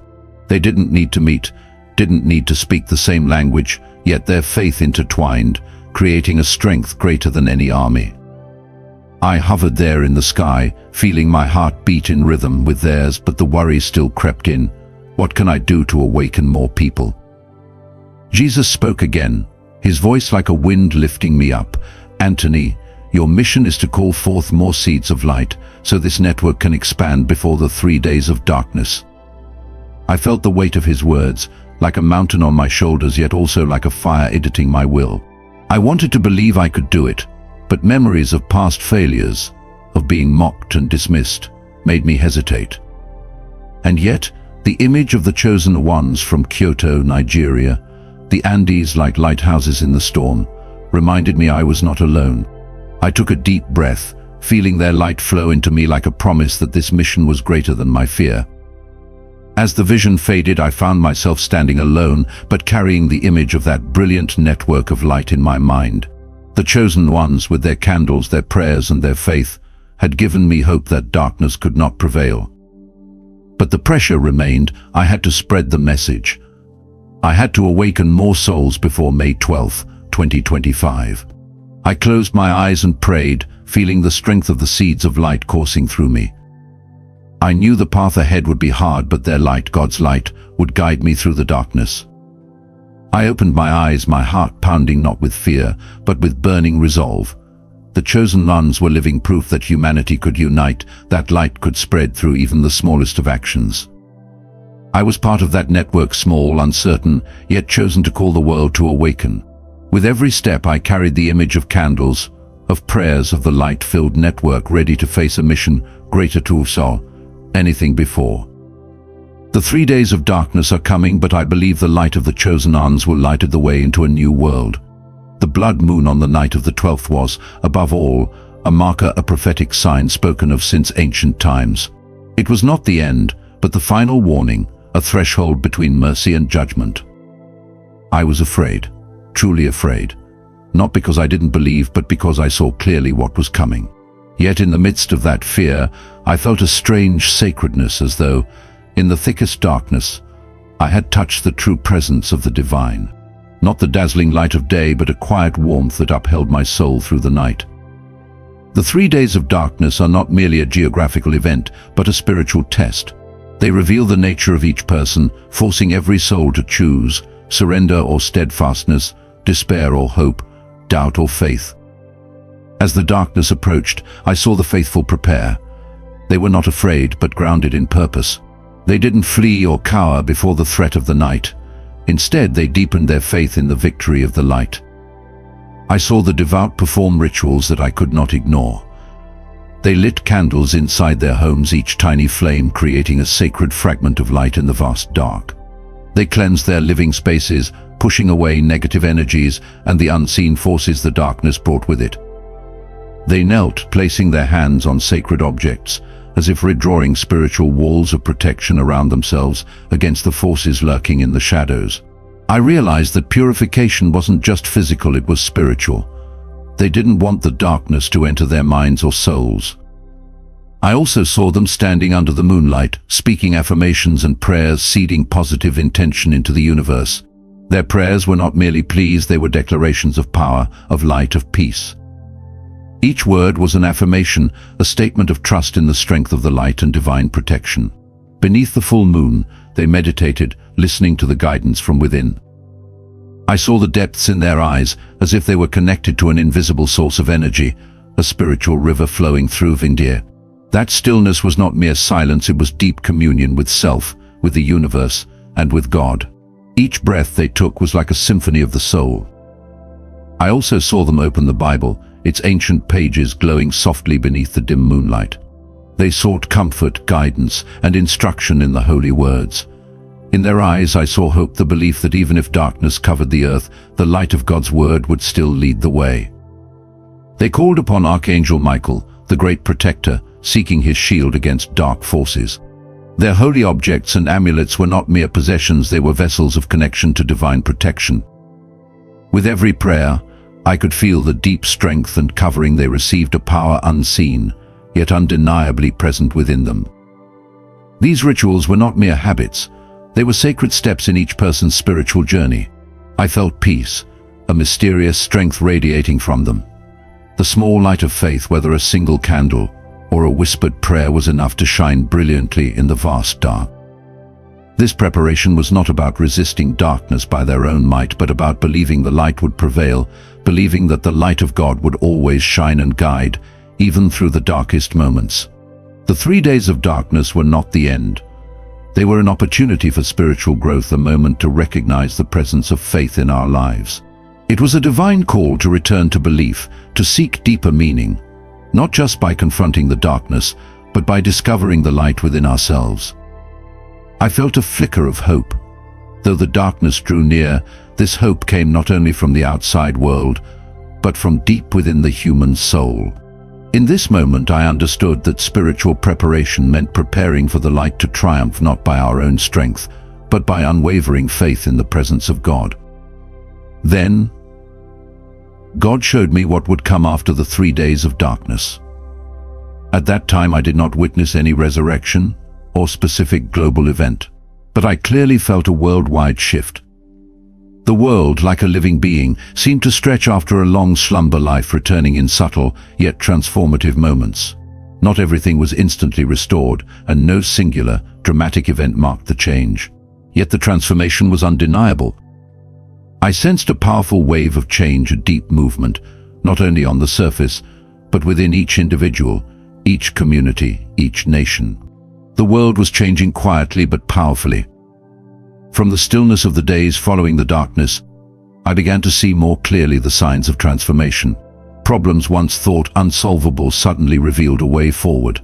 [SPEAKER 1] They didn't need to meet, didn't need to speak the same language, yet their faith intertwined, creating a strength greater than any army. I hovered there in the sky, feeling my heart beat in rhythm with theirs, but the worry still crept in. What can I do to awaken more people? Jesus spoke again, his voice like a wind lifting me up. "Anthony, your mission is to call forth more seeds of light, so this network can expand before the 3 days of darkness." I felt the weight of his words, like a mountain on my shoulders, yet also like a fire editing my will. I wanted to believe I could do it, but memories of past failures, of being mocked and dismissed, made me hesitate. And yet, the image of the chosen ones from Kyoto, Nigeria, the Andes like lighthouses in the storm, reminded me I was not alone. I took a deep breath, feeling their light flow into me like a promise that this mission was greater than my fear. As the vision faded, I found myself standing alone, but carrying the image of that brilliant network of light in my mind. The chosen ones, with their candles, their prayers, and their faith, had given me hope that darkness could not prevail. But the pressure remained. I had to spread the message. I had to awaken more souls before May 12, 2025. I closed my eyes and prayed, feeling the strength of the seeds of light coursing through me. I knew the path ahead would be hard, but their light, God's light, would guide me through the darkness. I opened my eyes, my heart pounding not with fear, but with burning resolve. The chosen nuns were living proof that humanity could unite, that light could spread through even the smallest of actions. I was part of that network, small, uncertain, yet chosen to call the world to awaken. With every step I carried the image of candles, of prayers, of the light-filled network ready to face a mission greater to saw anything before. The 3 days of darkness are coming, but I believe the light of the chosen nuns will light the way into a new world. The blood moon on the night of the 12th was, above all, a marker, a prophetic sign spoken of since ancient times. It was not the end, but the final warning, a threshold between mercy and judgment. I was afraid, truly afraid, not because I didn't believe, but because I saw clearly what was coming. Yet in the midst of that fear, I felt a strange sacredness, as though, in the thickest darkness, I had touched the true presence of the divine. Not the dazzling light of day, but a quiet warmth that upheld my soul through the night. The 3 days of darkness are not merely a geographical event, but a spiritual test. They reveal the nature of each person, forcing every soul to choose surrender or steadfastness, despair or hope, doubt or faith. As the darkness approached, I saw the faithful prepare. They were not afraid, but grounded in purpose. They didn't flee or cower before the threat of the night. Instead, they deepened their faith in the victory of the light. I saw the devout perform rituals that I could not ignore. They lit candles inside their homes, each tiny flame creating a sacred fragment of light in the vast dark. They cleansed their living spaces, pushing away negative energies and the unseen forces the darkness brought with it. They knelt, placing their hands on sacred objects, as if redrawing spiritual walls of protection around themselves against the forces lurking in the shadows. I realized that purification wasn't just physical, it was spiritual. They didn't want the darkness to enter their minds or souls. I also saw them standing under the moonlight, speaking affirmations and prayers, seeding positive intention into the universe. Their prayers were not merely pleas, they were declarations of power, of light, of peace. Each word was an affirmation, a statement of trust in the strength of the light and divine protection. Beneath the full moon, they meditated, listening to the guidance from within. I saw the depths in their eyes, as if they were connected to an invisible source of energy, a spiritual river flowing through Vindir. That stillness was not mere silence, it was deep communion with self, with the universe, and with God. Each breath they took was like a symphony of the soul. I also saw them open the Bible, its ancient pages glowing softly beneath the dim moonlight. They sought comfort, guidance, and instruction in the holy words. In their eyes I saw hope, the belief that even if darkness covered the earth, the light of God's word would still lead the way. They called upon Archangel Michael, the great protector, seeking his shield against dark forces. Their holy objects and amulets were not mere possessions, they were vessels of connection to divine protection. With every prayer, I could feel the deep strength and covering they received, a power unseen, yet undeniably present within them. These rituals were not mere habits, they were sacred steps in each person's spiritual journey. I felt peace, a mysterious strength radiating from them. The small light of faith, whether a single candle or a whispered prayer, was enough to shine brilliantly in the vast dark. This preparation was not about resisting darkness by their own might, but about believing the light would prevail, believing that the light of God would always shine and guide, even through the darkest moments. The 3 days of darkness were not the end. They were an opportunity for spiritual growth, a moment to recognize the presence of faith in our lives. It was a divine call to return to belief, to seek deeper meaning, not just by confronting the darkness, but by discovering the light within ourselves. I felt a flicker of hope. Though the darkness drew near, this hope came not only from the outside world, but from deep within the human soul. In this moment I understood that spiritual preparation meant preparing for the light to triumph not by our own strength, but by unwavering faith in the presence of God. Then, God showed me what would come after the 3 days of darkness. At that time I did not witness any resurrection or specific global event, but I clearly felt a worldwide shift. The world, like a living being, seemed to stretch after a long slumber, life returning in subtle yet transformative moments. Not everything was instantly restored, and no singular, dramatic event marked the change. Yet the transformation was undeniable. I sensed a powerful wave of change, a deep movement, not only on the surface, but within each individual, each community, each nation. The world was changing quietly but powerfully. From the stillness of the days following the darkness, I began to see more clearly the signs of transformation. Problems once thought unsolvable suddenly revealed a way forward.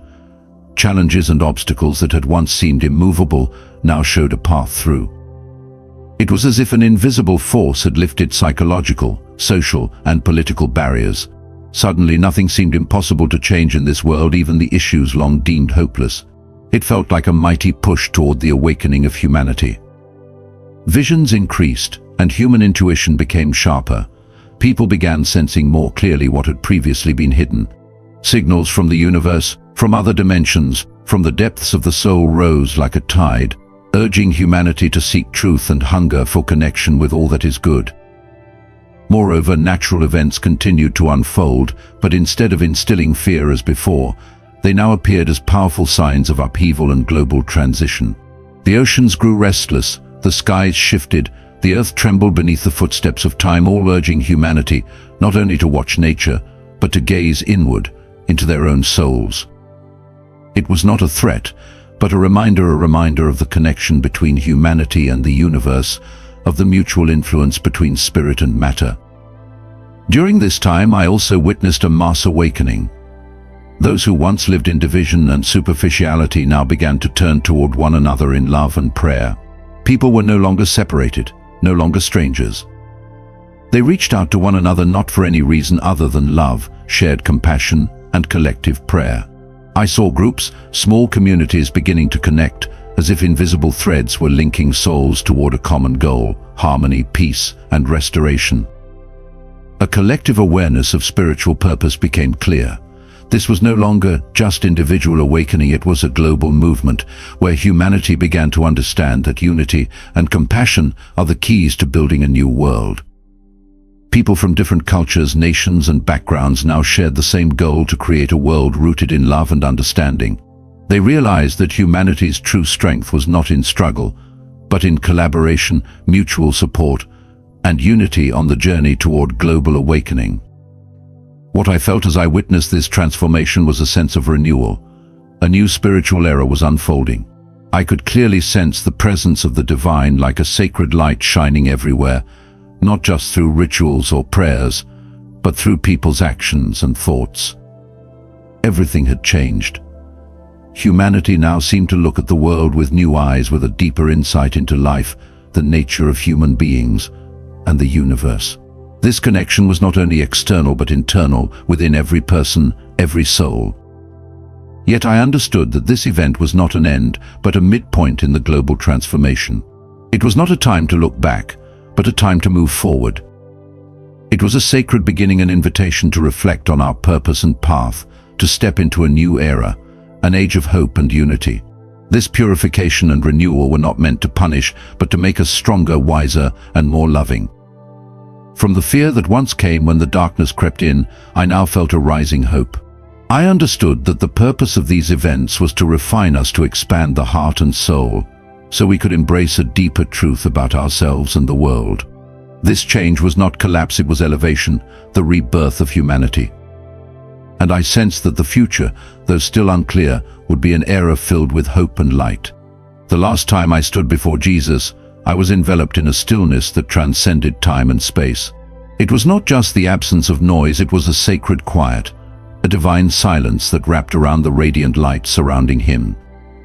[SPEAKER 1] Challenges and obstacles that had once seemed immovable now showed a path through. It was as if an invisible force had lifted psychological, social, and political barriers. Suddenly nothing seemed impossible to change in this world, even the issues long deemed hopeless. It felt like a mighty push toward the awakening of humanity. Visions increased, and human intuition became sharper. People began sensing more clearly what had previously been hidden. Signals from the universe, from other dimensions, from the depths of the soul rose like a tide, urging humanity to seek truth and hunger for connection with all that is good. Moreover, natural events continued to unfold, but instead of instilling fear as before, they now appeared as powerful signs of upheaval and global transition. The oceans grew restless, the skies shifted, the earth trembled beneath the footsteps of time, all urging humanity not only to watch nature, but to gaze inward into their own souls. It was not a threat, but a reminder of the connection between humanity and the universe, of the mutual influence between spirit and matter. During this time, I also witnessed a mass awakening. Those who once lived in division and superficiality now began to turn toward one another in love and prayer. People were no longer separated, no longer strangers. They reached out to one another not for any reason other than love, shared compassion, and collective prayer. I saw groups, small communities beginning to connect, as if invisible threads were linking souls toward a common goal: harmony, peace, and restoration. A collective awareness of spiritual purpose became clear. This was no longer just individual awakening, it was a global movement where humanity began to understand that unity and compassion are the keys to building a new world. People from different cultures, nations, and backgrounds now shared the same goal: to create a world rooted in love and understanding. They realized that humanity's true strength was not in struggle, but in collaboration, mutual support, and unity on the journey toward global awakening. What I felt as I witnessed this transformation was a sense of renewal. A new spiritual era was unfolding. I could clearly sense the presence of the divine, like a sacred light shining everywhere, not just through rituals or prayers, but through people's actions and thoughts. Everything had changed. Humanity now seemed to look at the world with new eyes, with a deeper insight into life, the nature of human beings, and the universe. This connection was not only external but internal, within every person, every soul. Yet I understood that this event was not an end, but a midpoint in the global transformation. It was not a time to look back, but a time to move forward. It was a sacred beginning, an invitation to reflect on our purpose and path, to step into a new era, an age of hope and unity. This purification and renewal were not meant to punish, but to make us stronger, wiser, and more loving. From the fear that once came when the darkness crept in, I now felt a rising hope. I understood that the purpose of these events was to refine us, to expand the heart and soul, so we could embrace a deeper truth about ourselves and the world. This change was not collapse, it was elevation, the rebirth of humanity. And I sensed that the future, though still unclear, would be an era filled with hope and light. The last time I stood before Jesus, I was enveloped in a stillness that transcended time and space. It was not just the absence of noise, it was a sacred quiet, a divine silence that wrapped around the radiant light surrounding him.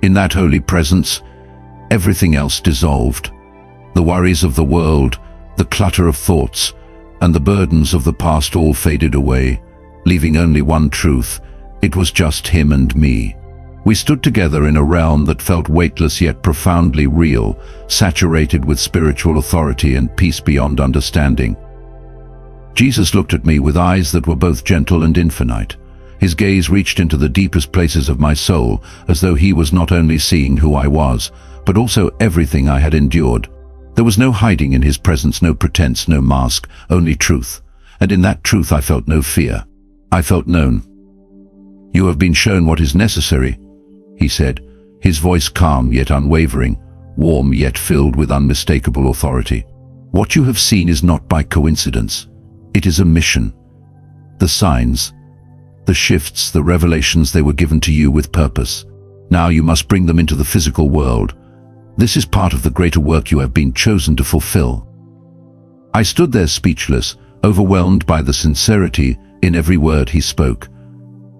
[SPEAKER 1] In that holy presence, everything else dissolved. The worries of the world, the clutter of thoughts, and the burdens of the past all faded away, leaving only one truth: it was just him and me. We stood together in a realm that felt weightless yet profoundly real, saturated with spiritual authority and peace beyond understanding. Jesus looked at me with eyes that were both gentle and infinite. His gaze reached into the deepest places of my soul, as though he was not only seeing who I was, but also everything I had endured. There was no hiding in his presence, no pretense, no mask, only truth. And in that truth I felt no fear. I felt known. "You have been shown what is necessary," he said, his voice calm yet unwavering, warm yet filled with unmistakable authority. "What you have seen is not by coincidence. It is a mission. The signs, the shifts, the revelations, they were given to you with purpose. Now you must bring them into the physical world. This is part of the greater work you have been chosen to fulfill." I stood there speechless, overwhelmed by the sincerity in every word he spoke.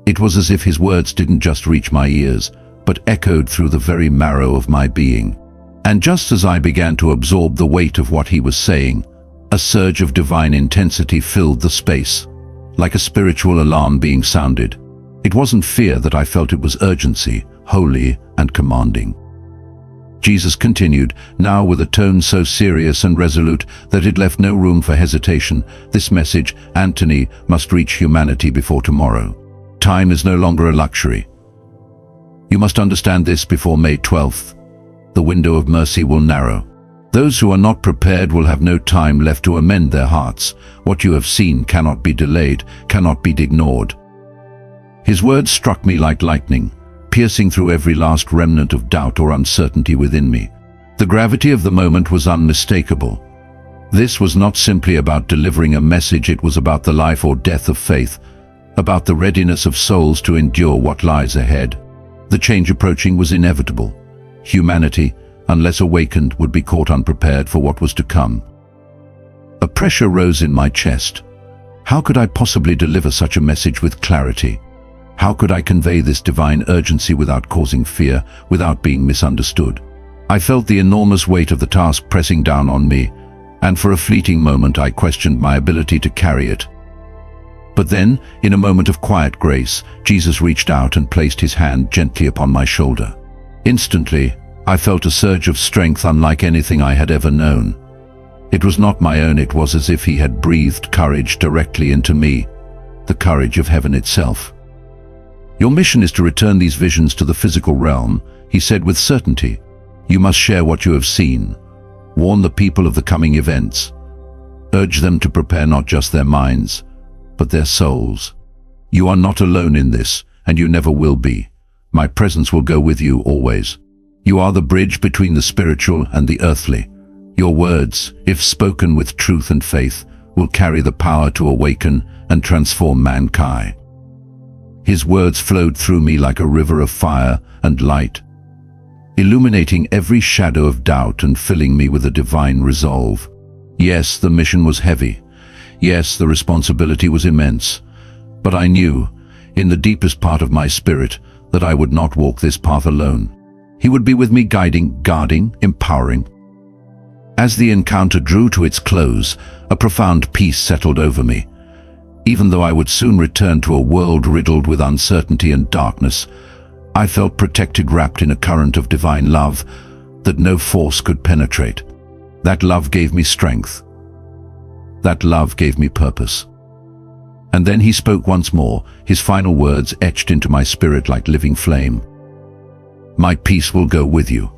[SPEAKER 1] It was as if his words didn't just reach my ears, but echoed through the very marrow of my being. And just as I began to absorb the weight of what he was saying, a surge of divine intensity filled the space, like a spiritual alarm being sounded. It wasn't fear that I felt, it was urgency, holy and commanding. Jesus continued, now with a tone so serious and resolute that it left no room for hesitation. "This message, Anthony, must reach humanity before tomorrow. Time is no longer a luxury. You must understand this before May 12th. The window of mercy will narrow. Those who are not prepared will have no time left to amend their hearts. What you have seen cannot be delayed, cannot be ignored. His words struck me like lightning, piercing through every last remnant of doubt or uncertainty within me. The gravity of the moment was unmistakable. This was not simply about delivering a message, it was about the life or death of faith, about the readiness of souls to endure what lies ahead. The change approaching was inevitable. Humanity, unless awakened, would be caught unprepared for what was to come. A pressure rose in my chest. How could I possibly deliver such a message with clarity? How could I convey this divine urgency without causing fear, without being misunderstood? I felt the enormous weight of the task pressing down on me, and for a fleeting moment I questioned my ability to carry it. But then, in a moment of quiet grace, Jesus reached out and placed his hand gently upon my shoulder. Instantly, I felt a surge of strength unlike anything I had ever known. It was not my own, it was as if he had breathed courage directly into me, the courage of heaven itself. Your mission is to return these visions to the physical realm, he said with certainty. You must share what you have seen. Warn the people of the coming events. Urge them to prepare not just their minds, but their souls. You are not alone in this, and you never will be. My presence will go with you always. You are the bridge between the spiritual and the earthly. Your words, if spoken with truth and faith, will carry the power to awaken and transform mankind. His words flowed through me like a river of fire and light, illuminating every shadow of doubt and filling me with a divine resolve. Yes, the mission was heavy. Yes, the responsibility was immense. But I knew, in the deepest part of my spirit, that I would not walk this path alone. He would be with me, guiding, guarding, empowering. As the encounter drew to its close, a profound peace settled over me. Even though I would soon return to a world riddled with uncertainty and darkness, I felt protected, wrapped in a current of divine love that no force could penetrate. That love gave me strength. That love gave me purpose. And then he spoke once more, his final words etched into my spirit like living flame. My peace will go with you.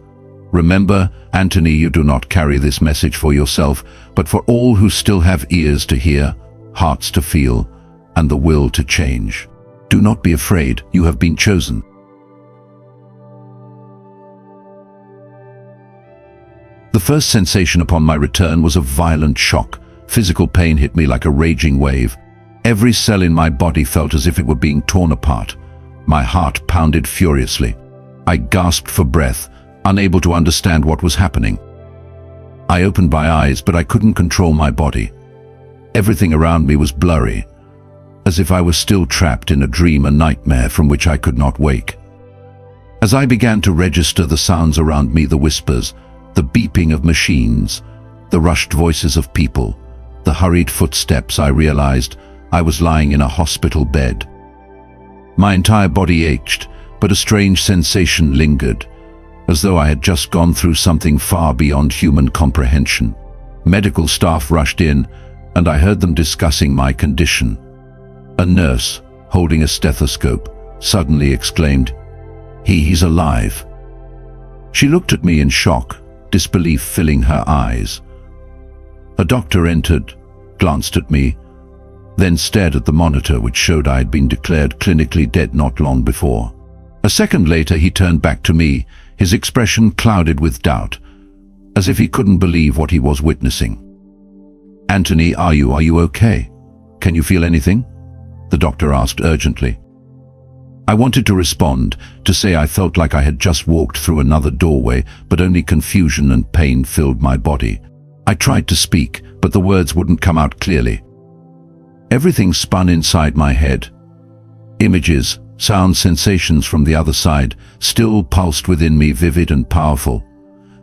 [SPEAKER 1] Remember, Anthony, you do not carry this message for yourself, but for all who still have ears to hear, hearts to feel, and the will to change. Do not be afraid, you have been chosen. The first sensation upon my return was a violent shock. Physical pain hit me like a raging wave. Every cell in my body felt as if it were being torn apart. My heart pounded furiously. I gasped for breath, unable to understand what was happening. I opened my eyes, but I couldn't control my body. Everything around me was blurry, as if I was still trapped in a dream, a nightmare from which I could not wake. As I began to register the sounds around me, the whispers, the beeping of machines, the rushed voices of people, the hurried footsteps, I realized I was lying in a hospital bed. My entire body ached, but a strange sensation lingered, as though I had just gone through something far beyond human comprehension. Medical staff rushed in, and I heard them discussing my condition. A nurse, holding a stethoscope, suddenly exclaimed, "He's alive." She looked at me in shock, disbelief filling her eyes. A doctor entered, glanced at me, then stared at the monitor which showed I had been declared clinically dead not long before. A second later he turned back to me, his expression clouded with doubt, as if he couldn't believe what he was witnessing. "Anthony, are you okay? Can you feel anything?" the doctor asked urgently. I wanted to respond, to say I felt like I had just walked through another doorway, but only confusion and pain filled my body. I tried to speak, but the words wouldn't come out clearly. Everything spun inside my head. Images, sound, sensations from the other side still pulsed within me, vivid and powerful,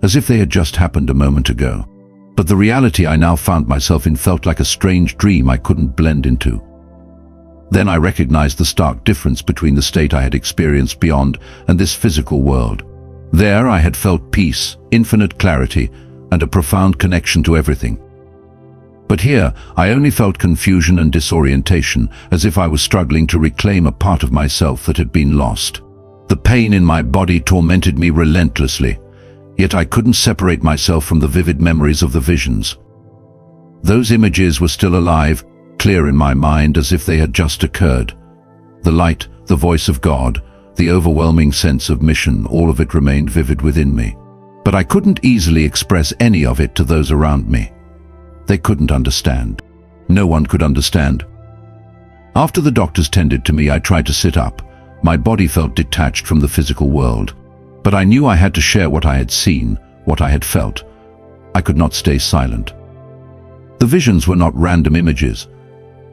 [SPEAKER 1] as if they had just happened a moment ago. But the reality I now found myself in felt like a strange dream I couldn't blend into. Then I recognized the stark difference between the state I had experienced beyond and this physical world. There I had felt peace, infinite clarity, and a profound connection to everything. But here I only felt confusion and disorientation, as if I was struggling to reclaim a part of myself that had been lost. The pain in my body tormented me relentlessly, Yet I couldn't separate myself from the vivid memories of the visions. Those images were still alive, clear in my mind as if they had just occurred. The light, the voice of God, the overwhelming sense of mission, all of it remained vivid within me. But I couldn't easily express any of it to those around me. They couldn't understand. No one could understand. After the doctors tended to me, I tried to sit up. My body felt detached from the physical world. But I knew I had to share what I had seen, what I had felt. I could not stay silent. The visions were not random images.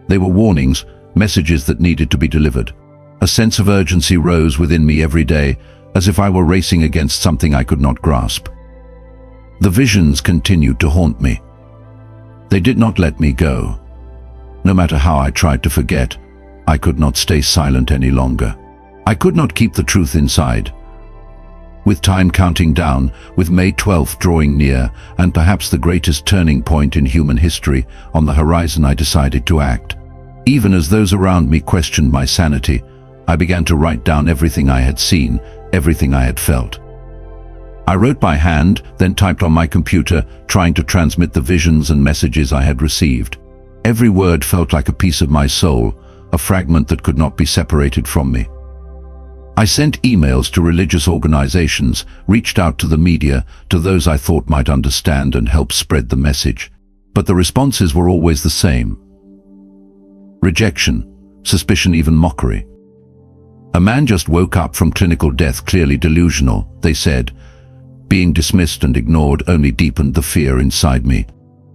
[SPEAKER 1] They were warnings, messages that needed to be delivered. A sense of urgency rose within me every day, as if I were racing against something I could not grasp. The visions continued to haunt me. They did not let me go. No matter how I tried to forget, I could not stay silent any longer. I could not keep the truth inside. With time counting down, with May 12th drawing near, and perhaps the greatest turning point in human history on the horizon, I decided to act. Even as those around me questioned my sanity, I began to write down everything I had seen, everything I had felt. I wrote by hand, then typed on my computer, trying to transmit the visions and messages I had received. Every word felt like a piece of my soul, a fragment that could not be separated from me. I sent emails to religious organizations, reached out to the media, to those I thought might understand and help spread the message. But the responses were always the same. Rejection, suspicion, even mockery. A man just woke up from clinical death, clearly delusional, they said. Being dismissed and ignored only deepened the fear inside me.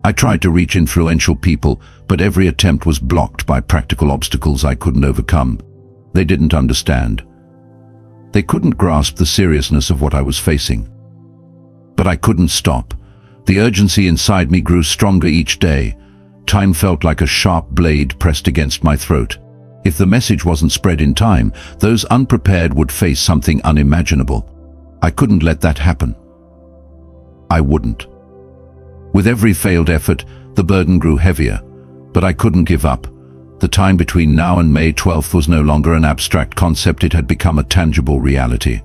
[SPEAKER 1] I tried to reach influential people, but every attempt was blocked by practical obstacles I couldn't overcome. They didn't understand. They couldn't grasp the seriousness of what I was facing. But I couldn't stop. The urgency inside me grew stronger each day. Time felt like a sharp blade pressed against my throat. If the message wasn't spread in time, those unprepared would face something unimaginable. I couldn't let that happen. I wouldn't. With every failed effort, the burden grew heavier, but I couldn't give up. The time between now and May 12th was no longer an abstract concept, it had become a tangible reality.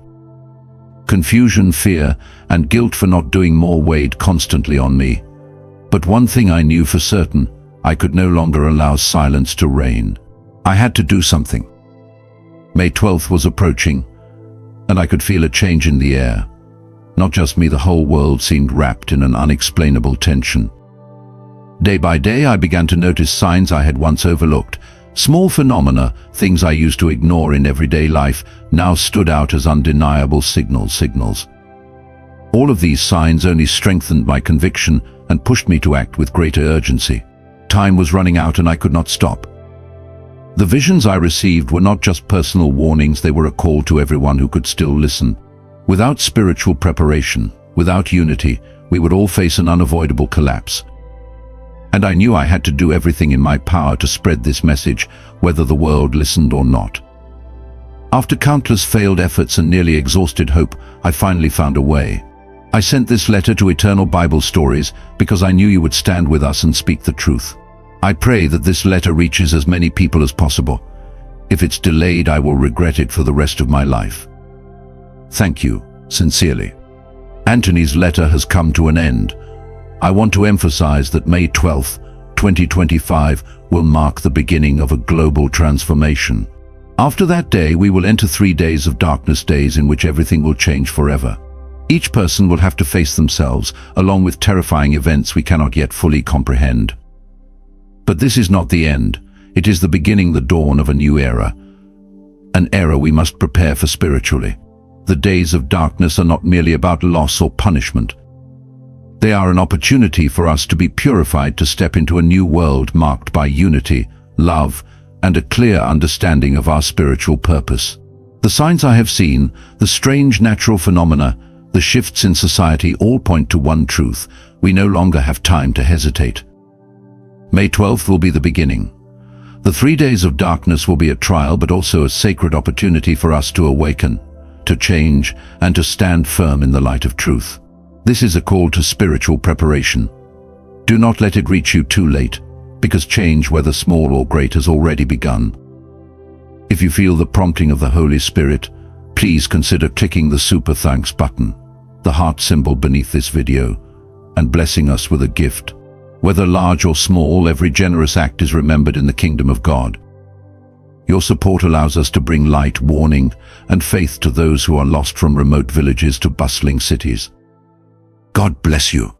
[SPEAKER 1] Confusion, fear, and guilt for not doing more weighed constantly on me. But one thing I knew for certain, I could no longer allow silence to reign. I had to do something. May 12th was approaching, and I could feel a change in the air. Not just me, the whole world seemed wrapped in an unexplainable tension. Day by day, I began to notice signs I had once overlooked. Small phenomena, things I used to ignore in everyday life, now stood out as undeniable signals. All of these signs only strengthened my conviction and pushed me to act with greater urgency. Time was running out and I could not stop. The visions I received were not just personal warnings, they were a call to everyone who could still listen. Without spiritual preparation, without unity, we would all face an unavoidable collapse. And I knew I had to do everything in my power to spread this message, whether the world listened or not. After countless failed efforts and nearly exhausted hope, I finally found a way. I sent this letter to Eternal Bible Stories because I knew you would stand with us and speak the truth. I pray that this letter reaches as many people as possible. If it's delayed, I will regret it for the rest of my life. Thank you, sincerely. Anthony's letter has come to an end. I want to emphasize that May 12th, 2025 will mark the beginning of a global transformation. After that day, we will enter 3 days of darkness, days in which everything will change forever. Each person will have to face themselves, along with terrifying events we cannot yet fully comprehend. But this is not the end. It is the beginning, the dawn of a new era. An era we must prepare for spiritually. The days of darkness are not merely about loss or punishment. They are an opportunity for us to be purified, to step into a new world marked by unity, love, and a clear understanding of our spiritual purpose. The signs I have seen, the strange natural phenomena, the shifts in society all point to one truth: we no longer have time to hesitate. May 12th will be the beginning. The 3 days of darkness will be a trial, but also a sacred opportunity for us to awaken, to change, and to stand firm in the light of truth. This is a call to spiritual preparation. Do not let it reach you too late, because change, whether small or great, has already begun. If you feel the prompting of the Holy Spirit, please consider clicking the Super Thanks button. the heart symbol beneath this video, and blessing us with a gift. Whether large or small, every generous act is remembered in the kingdom of God. Your support allows us to bring light, warning, and faith to those who are lost, from remote villages to bustling cities. God bless you.